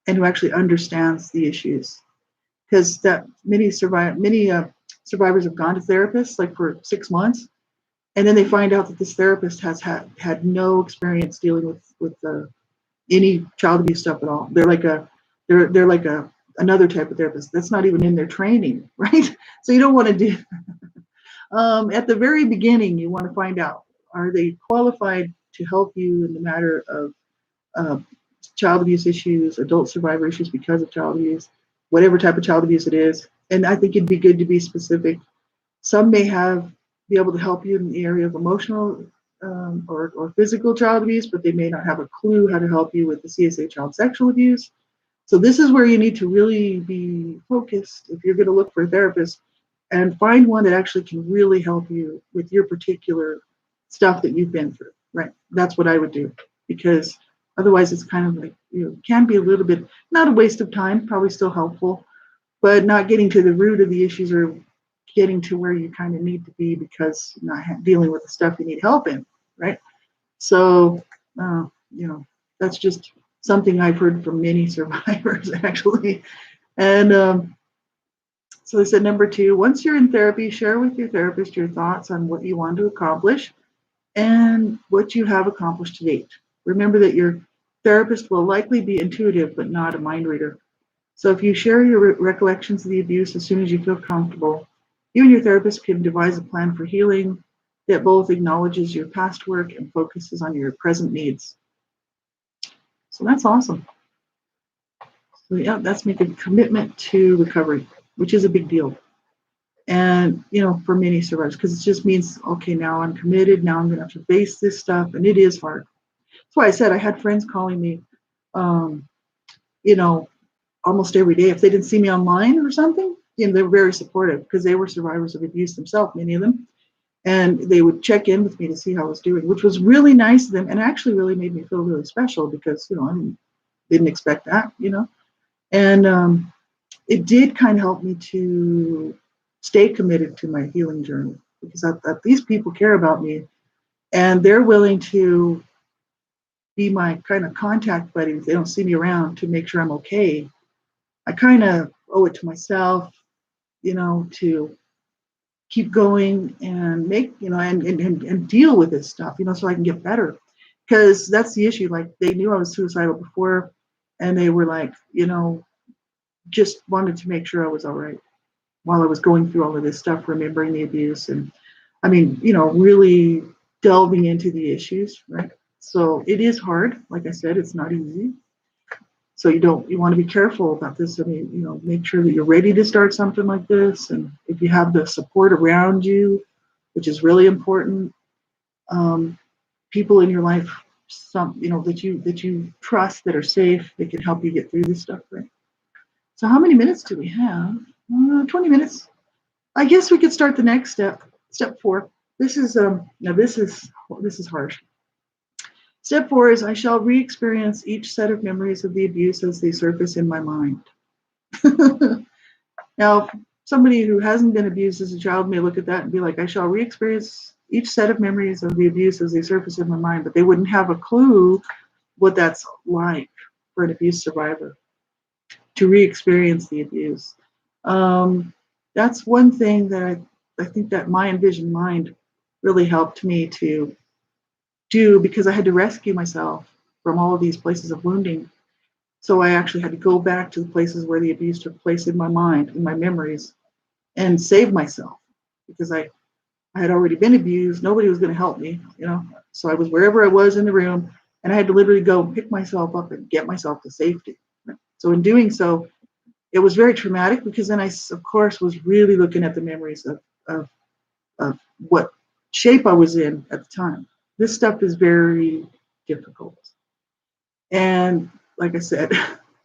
and who actually understands the issues. Because many survivors have gone to therapists like for 6 months, and then they find out that this therapist has had no experience dealing with any child abuse stuff at all. They're like another type of therapist that's not even in their training, right? So you don't want to do. At the very beginning, you want to find out, are they qualified to help you in the matter of child abuse issues, adult survivor issues because of child abuse, whatever type of child abuse it is. And I think it'd be good to be specific. Some may be able to help you in the area of emotional or physical child abuse, but they may not have a clue how to help you with the CSA child sexual abuse. So this is where you need to really be focused if you're going to look for a therapist, and find one that actually can really help you with your particular stuff that you've been through, right? That's what I would do, because otherwise it's kind of like, can be a little bit, not a waste of time, probably still helpful, but not getting to the root of the issues or getting to where you kind of need to be because you're not dealing with the stuff you need help in, right? So, that's just something I've heard from many survivors, actually. And so they said, number 2, once you're in therapy, share with your therapist your thoughts on what you want to accomplish and what you have accomplished to date. Remember that your therapist will likely be intuitive, but not a mind reader. So if you share your recollections of the abuse as soon as you feel comfortable, you and your therapist can devise a plan for healing that both acknowledges your past work and focuses on your present needs. So that's awesome. So yeah, that's making a commitment to recovery, which is a big deal. And, for many survivors, because it just means, okay, now I'm committed. Now I'm going to have to face this stuff. And it is hard. That's why I said I had friends calling me, almost every day. If they didn't see me online or something, they were very supportive because they were survivors of abuse themselves, many of them. And they would check in with me to see how I was doing, which was really nice of them and actually really made me feel really special because, I didn't expect that, And it did kind of help me to stay committed to my healing journey because these people care about me and they're willing to be my kind of contact buddy if they don't see me around to make sure I'm okay. I kind of owe it to myself, to keep going and make, and deal with this stuff, so I can get better. Because that's the issue. Like, they knew I was suicidal before, and they were like, just wanted to make sure I was all right while I was going through all of this stuff, remembering the abuse, and I mean, really delving into the issues, right? So it is hard. Like I said, it's not easy. So you want to be careful about this. I mean, make sure that you're ready to start something like this, and if you have the support around you, which is really important, um, people in your life, that you trust, that are safe, that can help you get through this stuff, right? So how many minutes do we have? 20 minutes. I guess we could start the next step. Step 4. This is now this is harsh. Step 4 is I shall re-experience each set of memories of the abuse as they surface in my mind. Now, somebody who hasn't been abused as a child may look at that and be like, I shall re-experience each set of memories of the abuse as they surface in my mind, but they wouldn't have a clue what that's like for an abuse survivor to re-experience the abuse. That's one thing that I think that my envisioned mind really helped me to do, because I had to rescue myself from all of these places of wounding. So I actually had to go back to the places where the abuse took place in my mind, in my memories, and save myself, because I had already been abused. Nobody was going to help me, So I was wherever I was in the room, and I had to literally go pick myself up and get myself to safety. So in doing so, it was very traumatic, because then I, of course, was really looking at the memories of what shape I was in at the time. This stuff is very difficult. And like I said,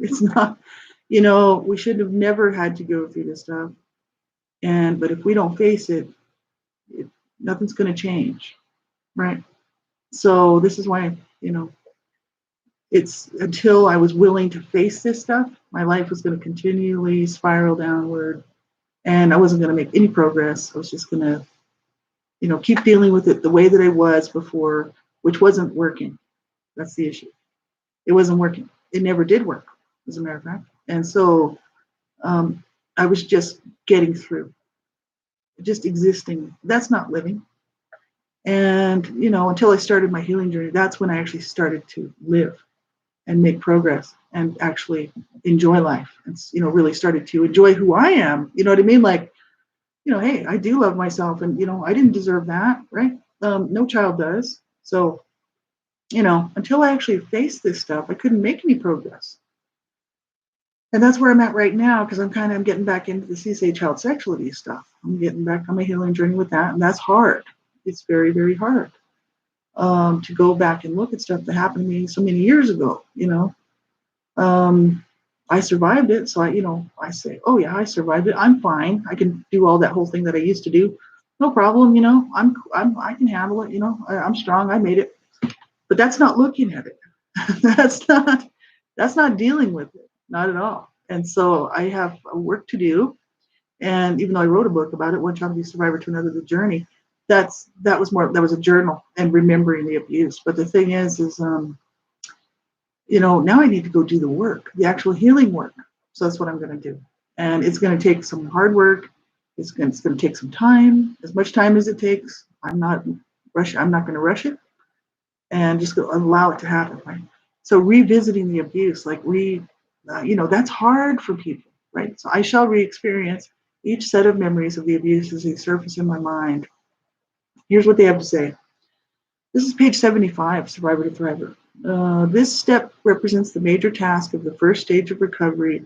it's not, we should have never had to go through this stuff. But if we don't face it, nothing's going to change, right? So this is why, it's until I was willing to face this stuff, my life was going to continually spiral downward, and I wasn't going to make any progress. I was just going to, keep dealing with it the way that I was before, which wasn't working. That's the issue. It wasn't working. It never did work, as a matter of fact. And so I was just getting through, just existing. That's not living. And, until I started my healing journey, that's when I actually started to live and make progress and actually enjoy life, and, really started to enjoy who I am. You know what I mean? Like, hey, I do love myself, and, I didn't deserve that, right? No child does. So, until I actually faced this stuff, I couldn't make any progress. And that's where I'm at right now, because I'm getting back into the CSA child sexual abuse stuff. I'm getting back on my healing journey with that, and that's hard. It's very, very hard to go back and look at stuff that happened to me so many years ago. I survived it, so I say, oh yeah, I survived it. I'm fine. I can do all that whole thing that I used to do, no problem. I can handle it. I'm strong. I made it. But that's not looking at it. that's not dealing with it, not at all. And so I have work to do. And even though I wrote a book about it, One Child Abuse Survivor to Another: The Journey, that was a journal and remembering the abuse. But the thing is now I need to go do the work, the actual healing work. So that's what I'm going to do. And it's going to take some hard work. It's going to take some time, as much time as it takes. I'm not going to rush it, and just allow it to happen. Right? So revisiting the abuse, that's hard for people, right? So I shall re-experience each set of memories of the abuse as they surface in my mind. Here's what they have to say. This is page 75, Survivor to Thriver. This step represents the major task of the first stage of recovery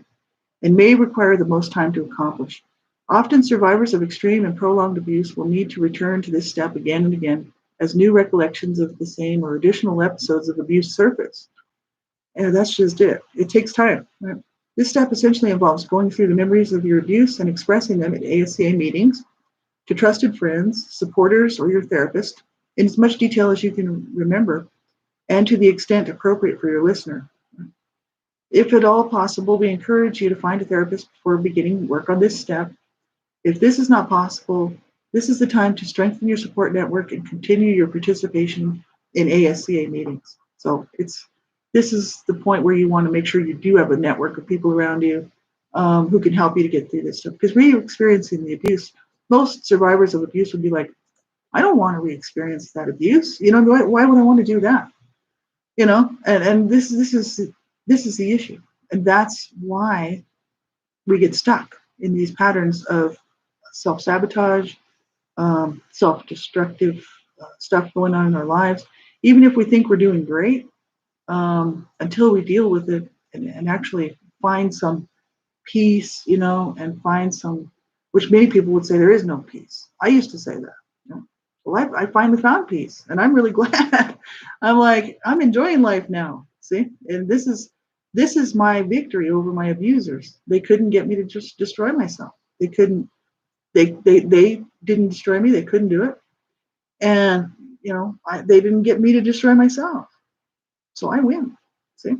and may require the most time to accomplish. Often survivors of extreme and prolonged abuse will need to return to this step again and again as new recollections of the same or additional episodes of abuse surface. And that's just it. It takes time. Right? This step essentially involves going through the memories of your abuse and expressing them at ASCA meetings to trusted friends, supporters, or your therapist in as much detail as you can remember, and to the extent appropriate for your listener. If at all possible, we encourage you to find a therapist before beginning work on this step. If this is not possible, this is the time to strengthen your support network and continue your participation in ASCA meetings. So this is the point where you want to make sure you do have a network of people around you who can help you to get through this stuff. Because re-experiencing the abuse Most survivors of abuse would be like, I don't want to re-experience that abuse. Why would I want to do that? And this is the issue, and that's why we get stuck in these patterns of self-sabotage, self-destructive stuff going on in our lives. Even if we think we're doing great, until we deal with it and actually find some peace, and find some, which many people would say there is no peace. I used to say that. Well, I finally found peace, and I'm really glad. I'm like, I'm enjoying life now. See, and this is my victory over my abusers. They couldn't get me to just destroy myself. They couldn't. They didn't destroy me. They couldn't do it, and they didn't get me to destroy myself. So I win. See,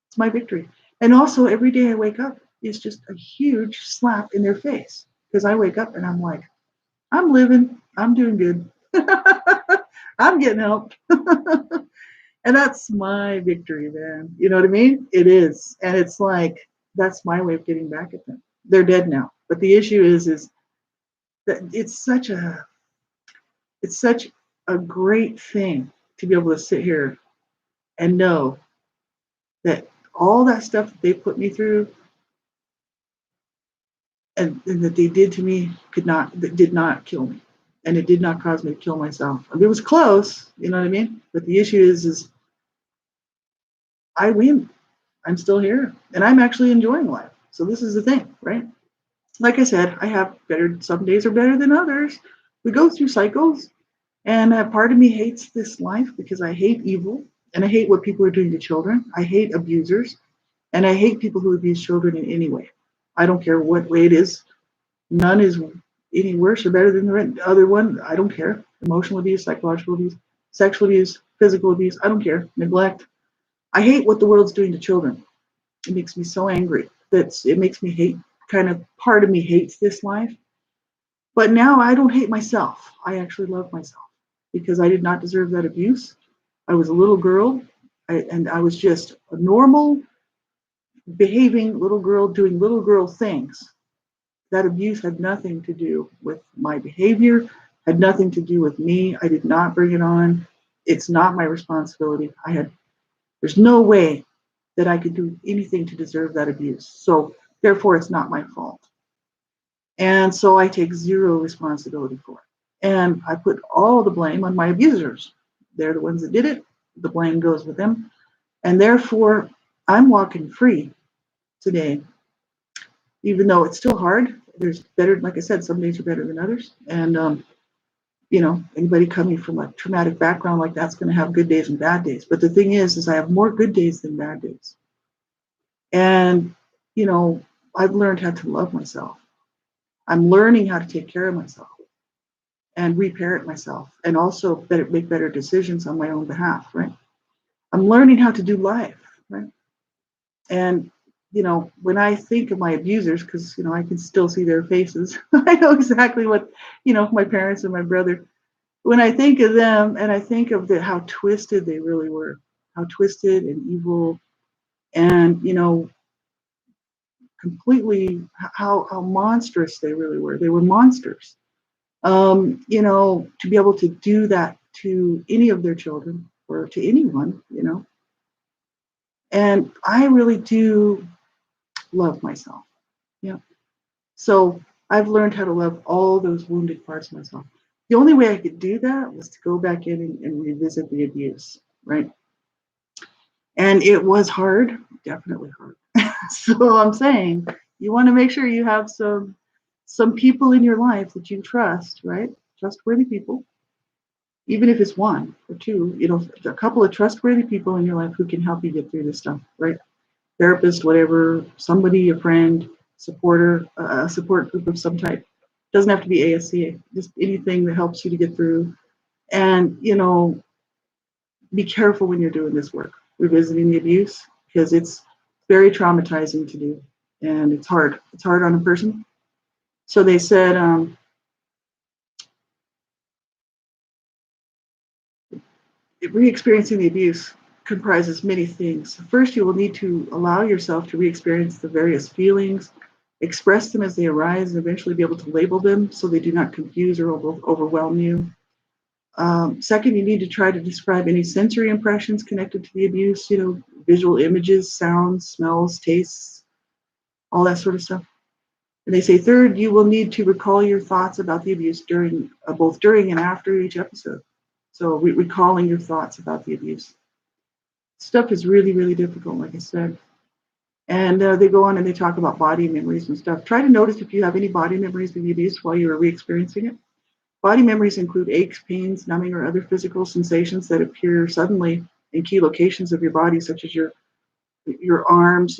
it's my victory. And also, every day I wake up is just a huge slap in their face because I wake up and I'm like, I'm living. I'm doing good. I'm getting help. And that's my victory, man. You know what I mean? It is. And it's like, that's my way of getting back at them. They're dead now. But the issue is that it's such a great thing to be able to sit here and know that all that stuff that they put me through and that they did to me did not kill me. And it did not cause me to kill myself. I mean, it was close, you know what I mean? But the issue is I win. I'm still here, and I'm actually enjoying life. So this is the thing, right? Like I said, I have better. Some days are better than others. We go through cycles, and a part of me hates this life because I hate evil, and I hate what people are doing to children. I hate abusers, and I hate people who abuse children in any way. I don't care what way it is. None is any worse or better than the other one. I don't care. Emotional abuse, psychological abuse, sexual abuse, physical abuse. I don't care. Neglect. I hate what the world's doing to children. It makes me so angry. It makes me hate. Kind of part of me hates this life. But now I don't hate myself. I actually love myself because I did not deserve that abuse. I was a little girl, and I was just a normal behaving little girl doing little girl things. That abuse had nothing to do with my behavior, had nothing to do with me. I did not bring it on. It's not my responsibility. There's no way that I could do anything to deserve that abuse. So therefore, it's not my fault. And so I take zero responsibility for it. And I put all the blame on my abusers. They're the ones that did it. The blame goes with them. And therefore, I'm walking free today, even though it's still hard. There's better, like I said, some days are better than others. And, anybody coming from a traumatic background like that's going to have good days and bad days. But the thing is I have more good days than bad days. And, I've learned how to love myself. I'm learning how to take care of myself and reparent myself and also make better decisions on my own behalf, right? I'm learning how to do life, right? And, when I think of my abusers, because, I can still see their faces, I know exactly what, my parents and my brother, when I think of them and I think of how twisted they really were, how twisted and evil and, completely how monstrous they really were. They were monsters. To be able to do that to any of their children or to anyone, and I really do love myself. Yeah. So I've learned how to love all those wounded parts of myself. The only way I could do that was to go back in and revisit the abuse, right? And it was hard, definitely hard. So I'm saying you want to make sure you have some people in your life that you trust, right? Trustworthy people, even if it's one or two, a couple of trustworthy people in your life who can help you get through this stuff, right? Therapist, whatever, somebody, a friend, supporter, a support group of some type. Doesn't have to be ASCA, just anything that helps you to get through. And, be careful when you're doing this work, revisiting the abuse, because it's very traumatizing to do. And it's hard. It's hard on a person. So they said, re-experiencing the abuse comprises many things. First, you will need to allow yourself to re-experience the various feelings, express them as they arise, and eventually be able to label them so they do not confuse or overwhelm you. Second, you need to try to describe any sensory impressions connected to the abuse, visual images, sounds, smells, tastes, all that sort of stuff. And they say third, you will need to recall your thoughts about the abuse during both during and after each episode. So recalling your thoughts about the abuse. Stuff is really, really difficult, like I said. And they go on and they talk about body memories and stuff. Try to notice if you have any body memories of the abuse while you are re-experiencing it. Body memories include aches, pains, numbing, or other physical sensations that appear suddenly in key locations of your body, such as your arms,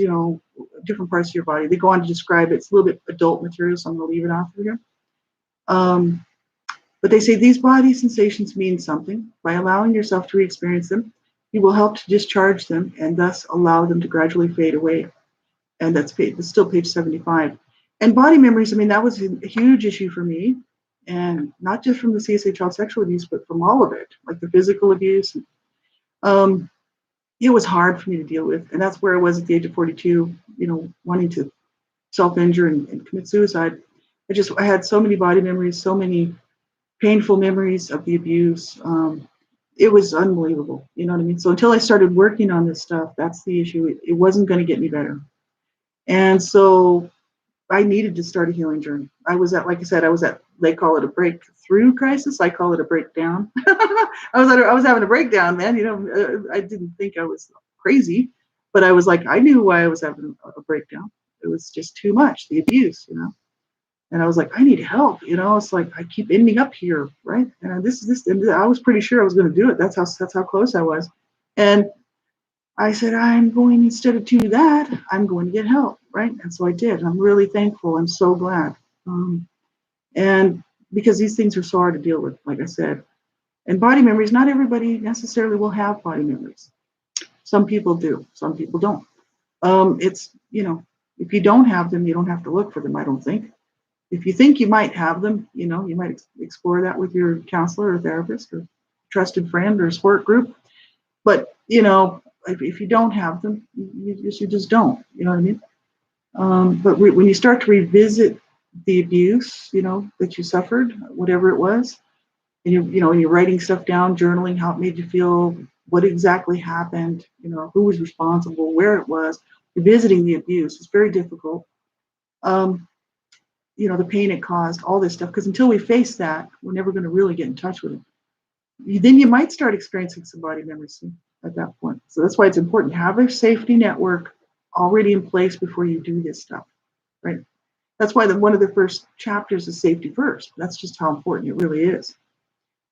different parts of your body. They go on to describe it. It's a little bit adult material, so I'm going to leave it off of here. But they say these body sensations mean something. By allowing yourself to re-experience them, you will help to discharge them and thus allow them to gradually fade away. And that's still page 75. And body memories, that was a huge issue for me. And not just from the CSA child sexual abuse, but from all of it, like the physical abuse. It was hard for me to deal with. And that's where I was at the age of 42, wanting to self-injure and commit suicide. I had so many body memories, so many painful memories of the abuse. It was unbelievable. You know what I mean? So until I started working on this stuff, that's the issue. It wasn't going to get me better. And so I needed to start a healing journey. I was at, they call it a breakthrough crisis. I call it a breakdown. I was having a breakdown, man. I didn't think I was crazy, but I was like, I knew why I was having a breakdown. It was just too much, the abuse, And I was like, I need help, It's like I keep ending up here, right? And and I was pretty sure I was going to do it. That's how close I was. And I said, I'm going, instead of to that, I'm going to get help, right? And so I did. I'm really thankful. I'm so glad. And because these things are so hard to deal with, like I said. And body memories, not everybody necessarily will have body memories. Some people do, some people don't. If you don't have them, you don't have to look for them, I don't think. If you think you might have them, you might explore that with your counselor or therapist or trusted friend or support group. But, if you don't have them, you just don't, you know what I mean? But when you start to revisit the abuse, that you suffered, whatever it was, and you're writing stuff down, journaling how it made you feel, what exactly happened, who was responsible, where it was, revisiting the abuse is very difficult. The pain it caused, all this stuff, because until we face that, we're never going to really get in touch with it. Then you might start experiencing some body memories at that point. So that's why it's important to have a safety network already in place before you do this stuff, right? That's why one of the first chapters is safety first. That's just how important it really is.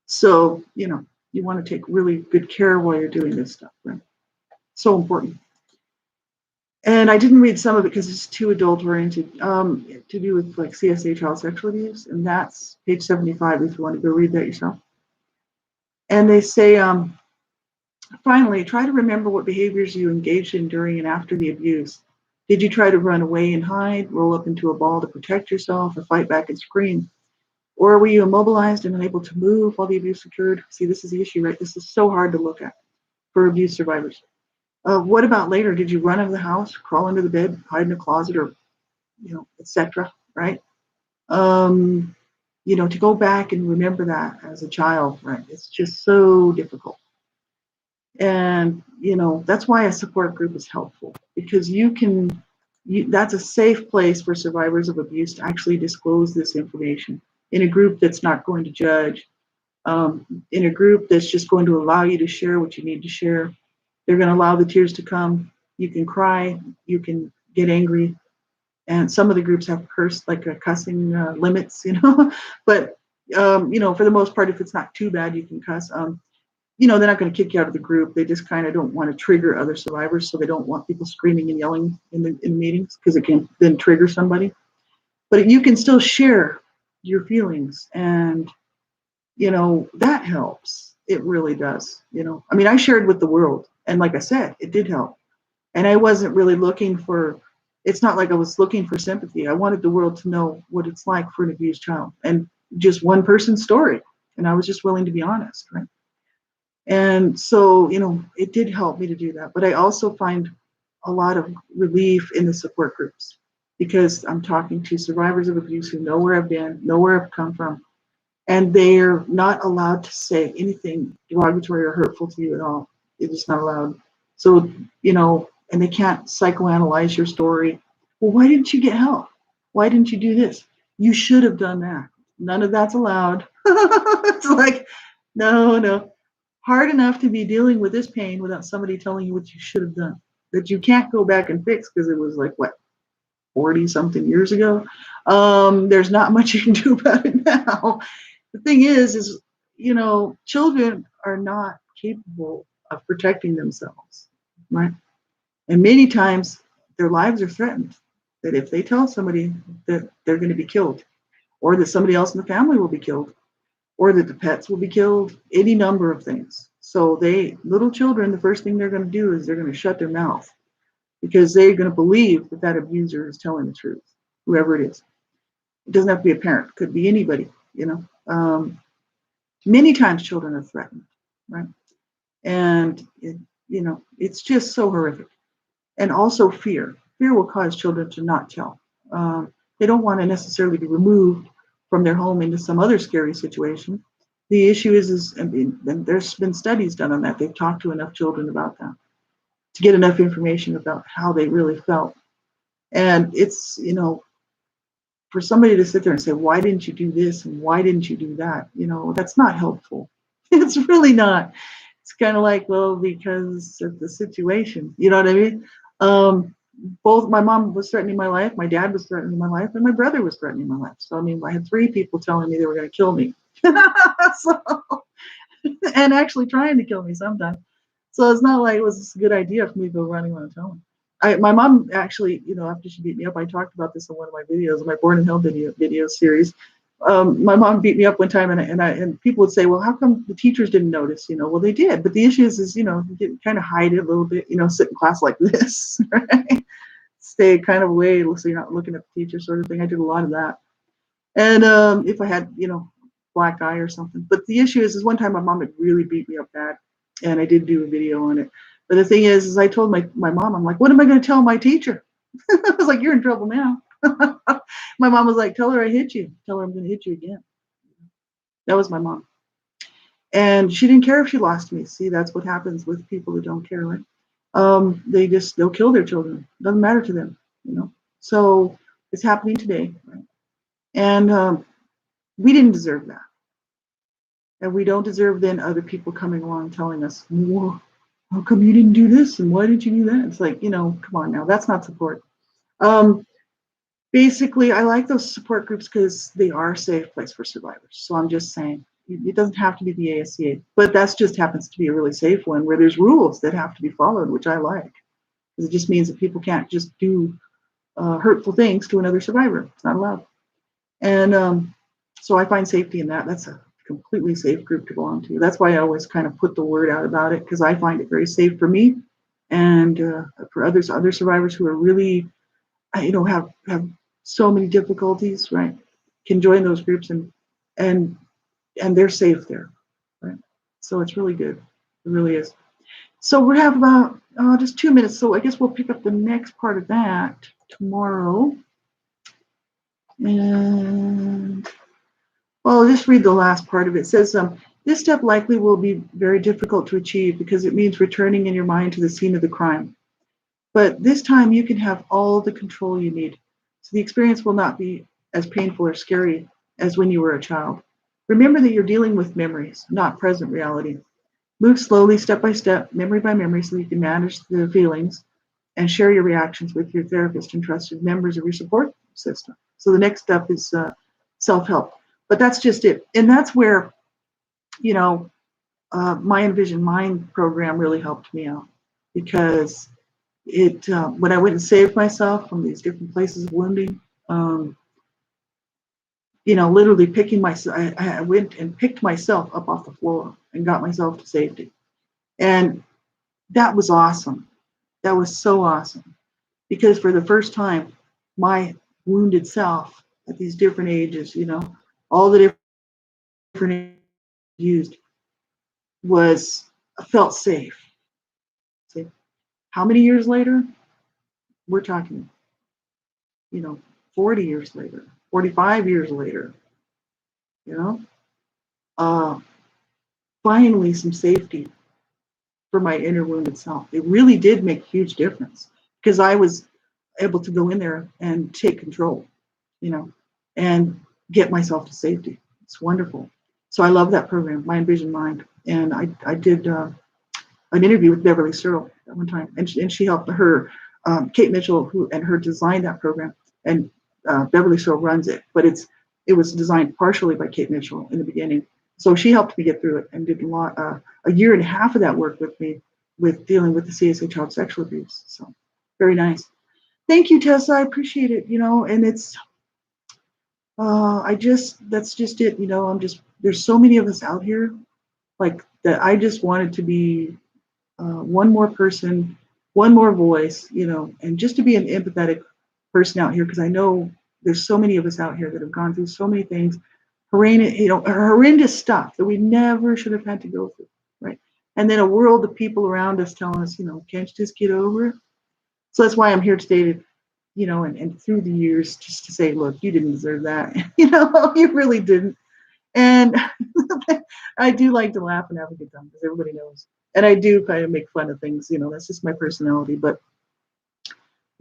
So, you want to take really good care while you're doing this stuff, right? So important. And I didn't read some of it because it's too adult-oriented, to do with like CSA child sexual abuse, and that's page 75 if you want to go read that yourself. And they say, finally, try to remember what behaviors you engaged in during and after the abuse. Did you try to run away and hide, roll up into a ball to protect yourself, or fight back and scream? Or were you immobilized and unable to move while the abuse occurred? See, this is the issue, right? This is so hard to look at for abuse survivors. What about later? Did you run out of the house, crawl under the bed, hide in a closet, or, etc., right? To go back and remember that as a child, right? It's just so difficult. And, that's why a support group is helpful, because that's a safe place for survivors of abuse to actually disclose this information in a group that's not going to judge, in a group that's just going to allow you to share what you need to share. They're going to allow the tears to come. You can cry, you can get angry. And some of the groups have cussing limits, but, for the most part, if it's not too bad, you can cuss. They're not going to kick you out of the group. They just kind of don't want to trigger other survivors, so they don't want people screaming and yelling in the meetings, because it can then trigger somebody. But you can still share your feelings, and that helps. It really does. I shared with the world, and like I said, it did help. And I wasn't really looking for. It's not like I was looking for sympathy. I wanted the world to know what it's like for an abused child, and just one person's story. And I was just willing to be honest, right? And so, it did help me to do that. But I also find a lot of relief in the support groups. because I'm talking to survivors of abuse who know where I've been, know where I've come from, and they're not allowed to say anything derogatory or hurtful to you at all. It's just not allowed. So, and they can't psychoanalyze your story. Well, why didn't you get help? Why didn't you do this? You should have done that. None of that's allowed. It's like, no, no. Hard enough to be dealing with this pain without somebody telling you what you should have done. That you can't go back and fix because it was like, what, 40 something years ago? There's not much you can do about it now. The thing is, children are not capable of protecting themselves, right? And many times their lives are threatened. That if they tell somebody that they're going to be killed, or that somebody else in the family will be killed, or that the pets will be killed, any number of things. So little children, the first thing they're going to do is they're going to shut their mouth because they're going to believe that that abuser is telling the truth, whoever it is. It doesn't have to be a parent; it could be anybody. Many times children are threatened, right? And it's just so horrific. And also fear. Fear will cause children to not tell. They don't want to necessarily be removed from their home into some other scary situation. The issue is and there's been studies done on that. They've talked to enough children about that to get enough information about how they really felt. And it's, for somebody to sit there and say, why didn't you do this and why didn't you do that? That's not helpful. It's really not. It's kind of like, well, because of the situation. You know what I mean? Both my mom was threatening my life, my dad was threatening my life, and my brother was threatening my life. So, I mean, I had three people telling me they were going to kill me. So, and actually trying to kill me sometimes. So it's not like it was a good idea for me to go running around town. My mom actually, after she beat me up, I talked about this in one of my videos, my Born in Hell video series. My mom beat me up one time, and people would say, well, how come the teachers didn't notice? Well, they did, but the issue is, you kind of hide it a little bit, sit in class like this, right? Stay kind of away so you're not looking at the teacher, sort of thing. I did a lot of that, and if I had, black eye or something. But the issue is one time my mom had really beat me up bad, and I did do a video on it. But the thing is I told my mom, I'm like, what am I going to tell my teacher? I was like, you're in trouble now. My mom was like, tell her I hit you. Tell her I'm going to hit you again. That was my mom. And she didn't care if she lost me. See, that's what happens with people who don't care, right? They'll kill their children. Doesn't matter to them. So it's happening today, right? And we didn't deserve that. And we don't deserve then other people coming along telling us, well, how come you didn't do this? And why did you do that? It's like, come on now, that's not support. Basically, I like those support groups because they are a safe place for survivors. So I'm just saying, it doesn't have to be the ASCA, but that just happens to be a really safe one where there's rules that have to be followed, which I like. Because it just means that people can't just do hurtful things to another survivor. It's not allowed. And so I find safety in that. That's a completely safe group to belong to. That's why I always kind of put the word out about it, because I find it very safe for me and for other survivors who are really, have so many difficulties, right? Can join those groups and they're safe there, right? So it's really good. It really is. So we have about just 2 minutes. So I guess we'll pick up the next part of that tomorrow. And well, I'll just read the last part of it. It says, this step likely will be very difficult to achieve because it means returning in your mind to the scene of the crime. But this time you can have all the control you need. So the experience will not be as painful or scary as when you were a child. Remember that you're dealing with memories, not present reality. Move slowly, step by step, memory by memory, so you can manage the feelings and share your reactions with your therapist and trusted members of your support system. So the next step is self-help. But that's just it. And that's where, my Envision Mind program really helped me out, because it when I went and saved myself from these different places of wounding, literally picking myself, I went and picked myself up off the floor and got myself to safety. And that was awesome. That was so awesome, because for the first time, my wounded self at these different ages, all the different used felt safe. See, how many years later? We're talking, 40 years later, 45 years later, you know, uh, finally some safety for my inner wounded self. It really did make a huge difference because I was able to go in there and take control, you know, and get myself to safety. It's wonderful. So I love that program, Mind, Vision, Mind. And I did an interview with Beverly Searle at one time, and she helped her, Kate Mitchell, who and her designed that program, and Beverly Searle runs it, but it was designed partially by Kate Mitchell in the beginning. So she helped me get through it and did a year and a half of that work with me with dealing with the CSA child sexual abuse. So very nice. Thank you, Tessa. I appreciate it. And it's that's just it. There's so many of us out here like that. I just wanted to be one more person, one more voice, and just to be an empathetic person out here because I know there's so many of us out here that have gone through so many things, horrendous stuff that we never should have had to go through, right? And then a world of people around us telling us, can't you just get over it? So that's why I'm here today to, and through the years, just to say, look, you didn't deserve that. You really didn't. And I do like to laugh and have a good time because everybody knows. And I do kind of make fun of things, that's just my personality. But,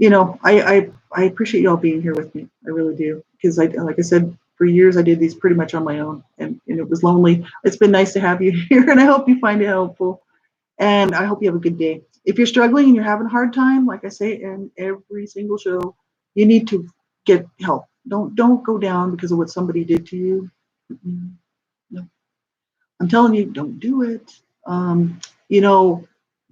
I appreciate y'all being here with me. I really do. Because like I said, for years I did these pretty much on my own and it was lonely. It's been nice to have you here and I hope you find it helpful. And I hope you have a good day. If you're struggling and you're having a hard time, like I say in every single show, you need to get help. Don't go down because of what somebody did to you. No. I'm telling you, don't do it.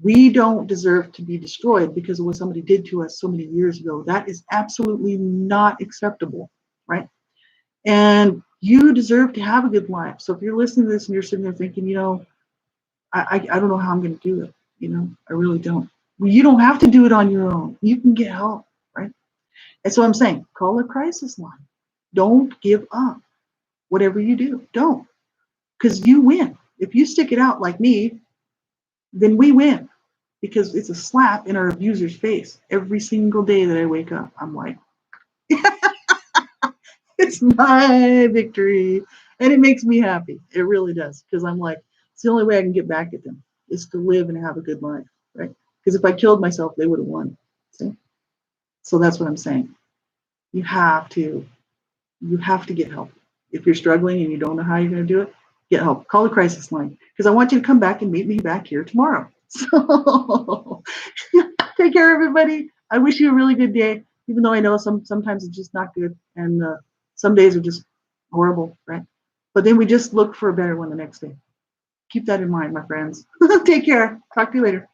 We don't deserve to be destroyed because of what somebody did to us so many years ago. That is absolutely not acceptable, right? And you deserve to have a good life. So if you're listening to this and you're sitting there thinking, I don't know how I'm going to do it. I really don't. Well, you don't have to do it on your own. You can get help, right? And so I'm saying, call a crisis line. Don't give up. Whatever you do, don't. Because you win. If you stick it out like me, then we win. Because it's a slap in our abuser's face. Every single day that I wake up, I'm like, it's my victory. And it makes me happy. It really does. Because I'm like, it's the only way I can get back at them is to live and have a good life, right? Because if I killed myself, they would have won. See? So that's what I'm saying. You have to get help. If you're struggling and you don't know how you're going to do it, get help. Call the crisis line because I want you to come back and meet me back here tomorrow. So take care, everybody. I wish you a really good day, even though I know sometimes it's just not good and some days are just horrible, right? But then we just look for a better one the next day. Keep that in mind, my friends. Take care. Talk to you later.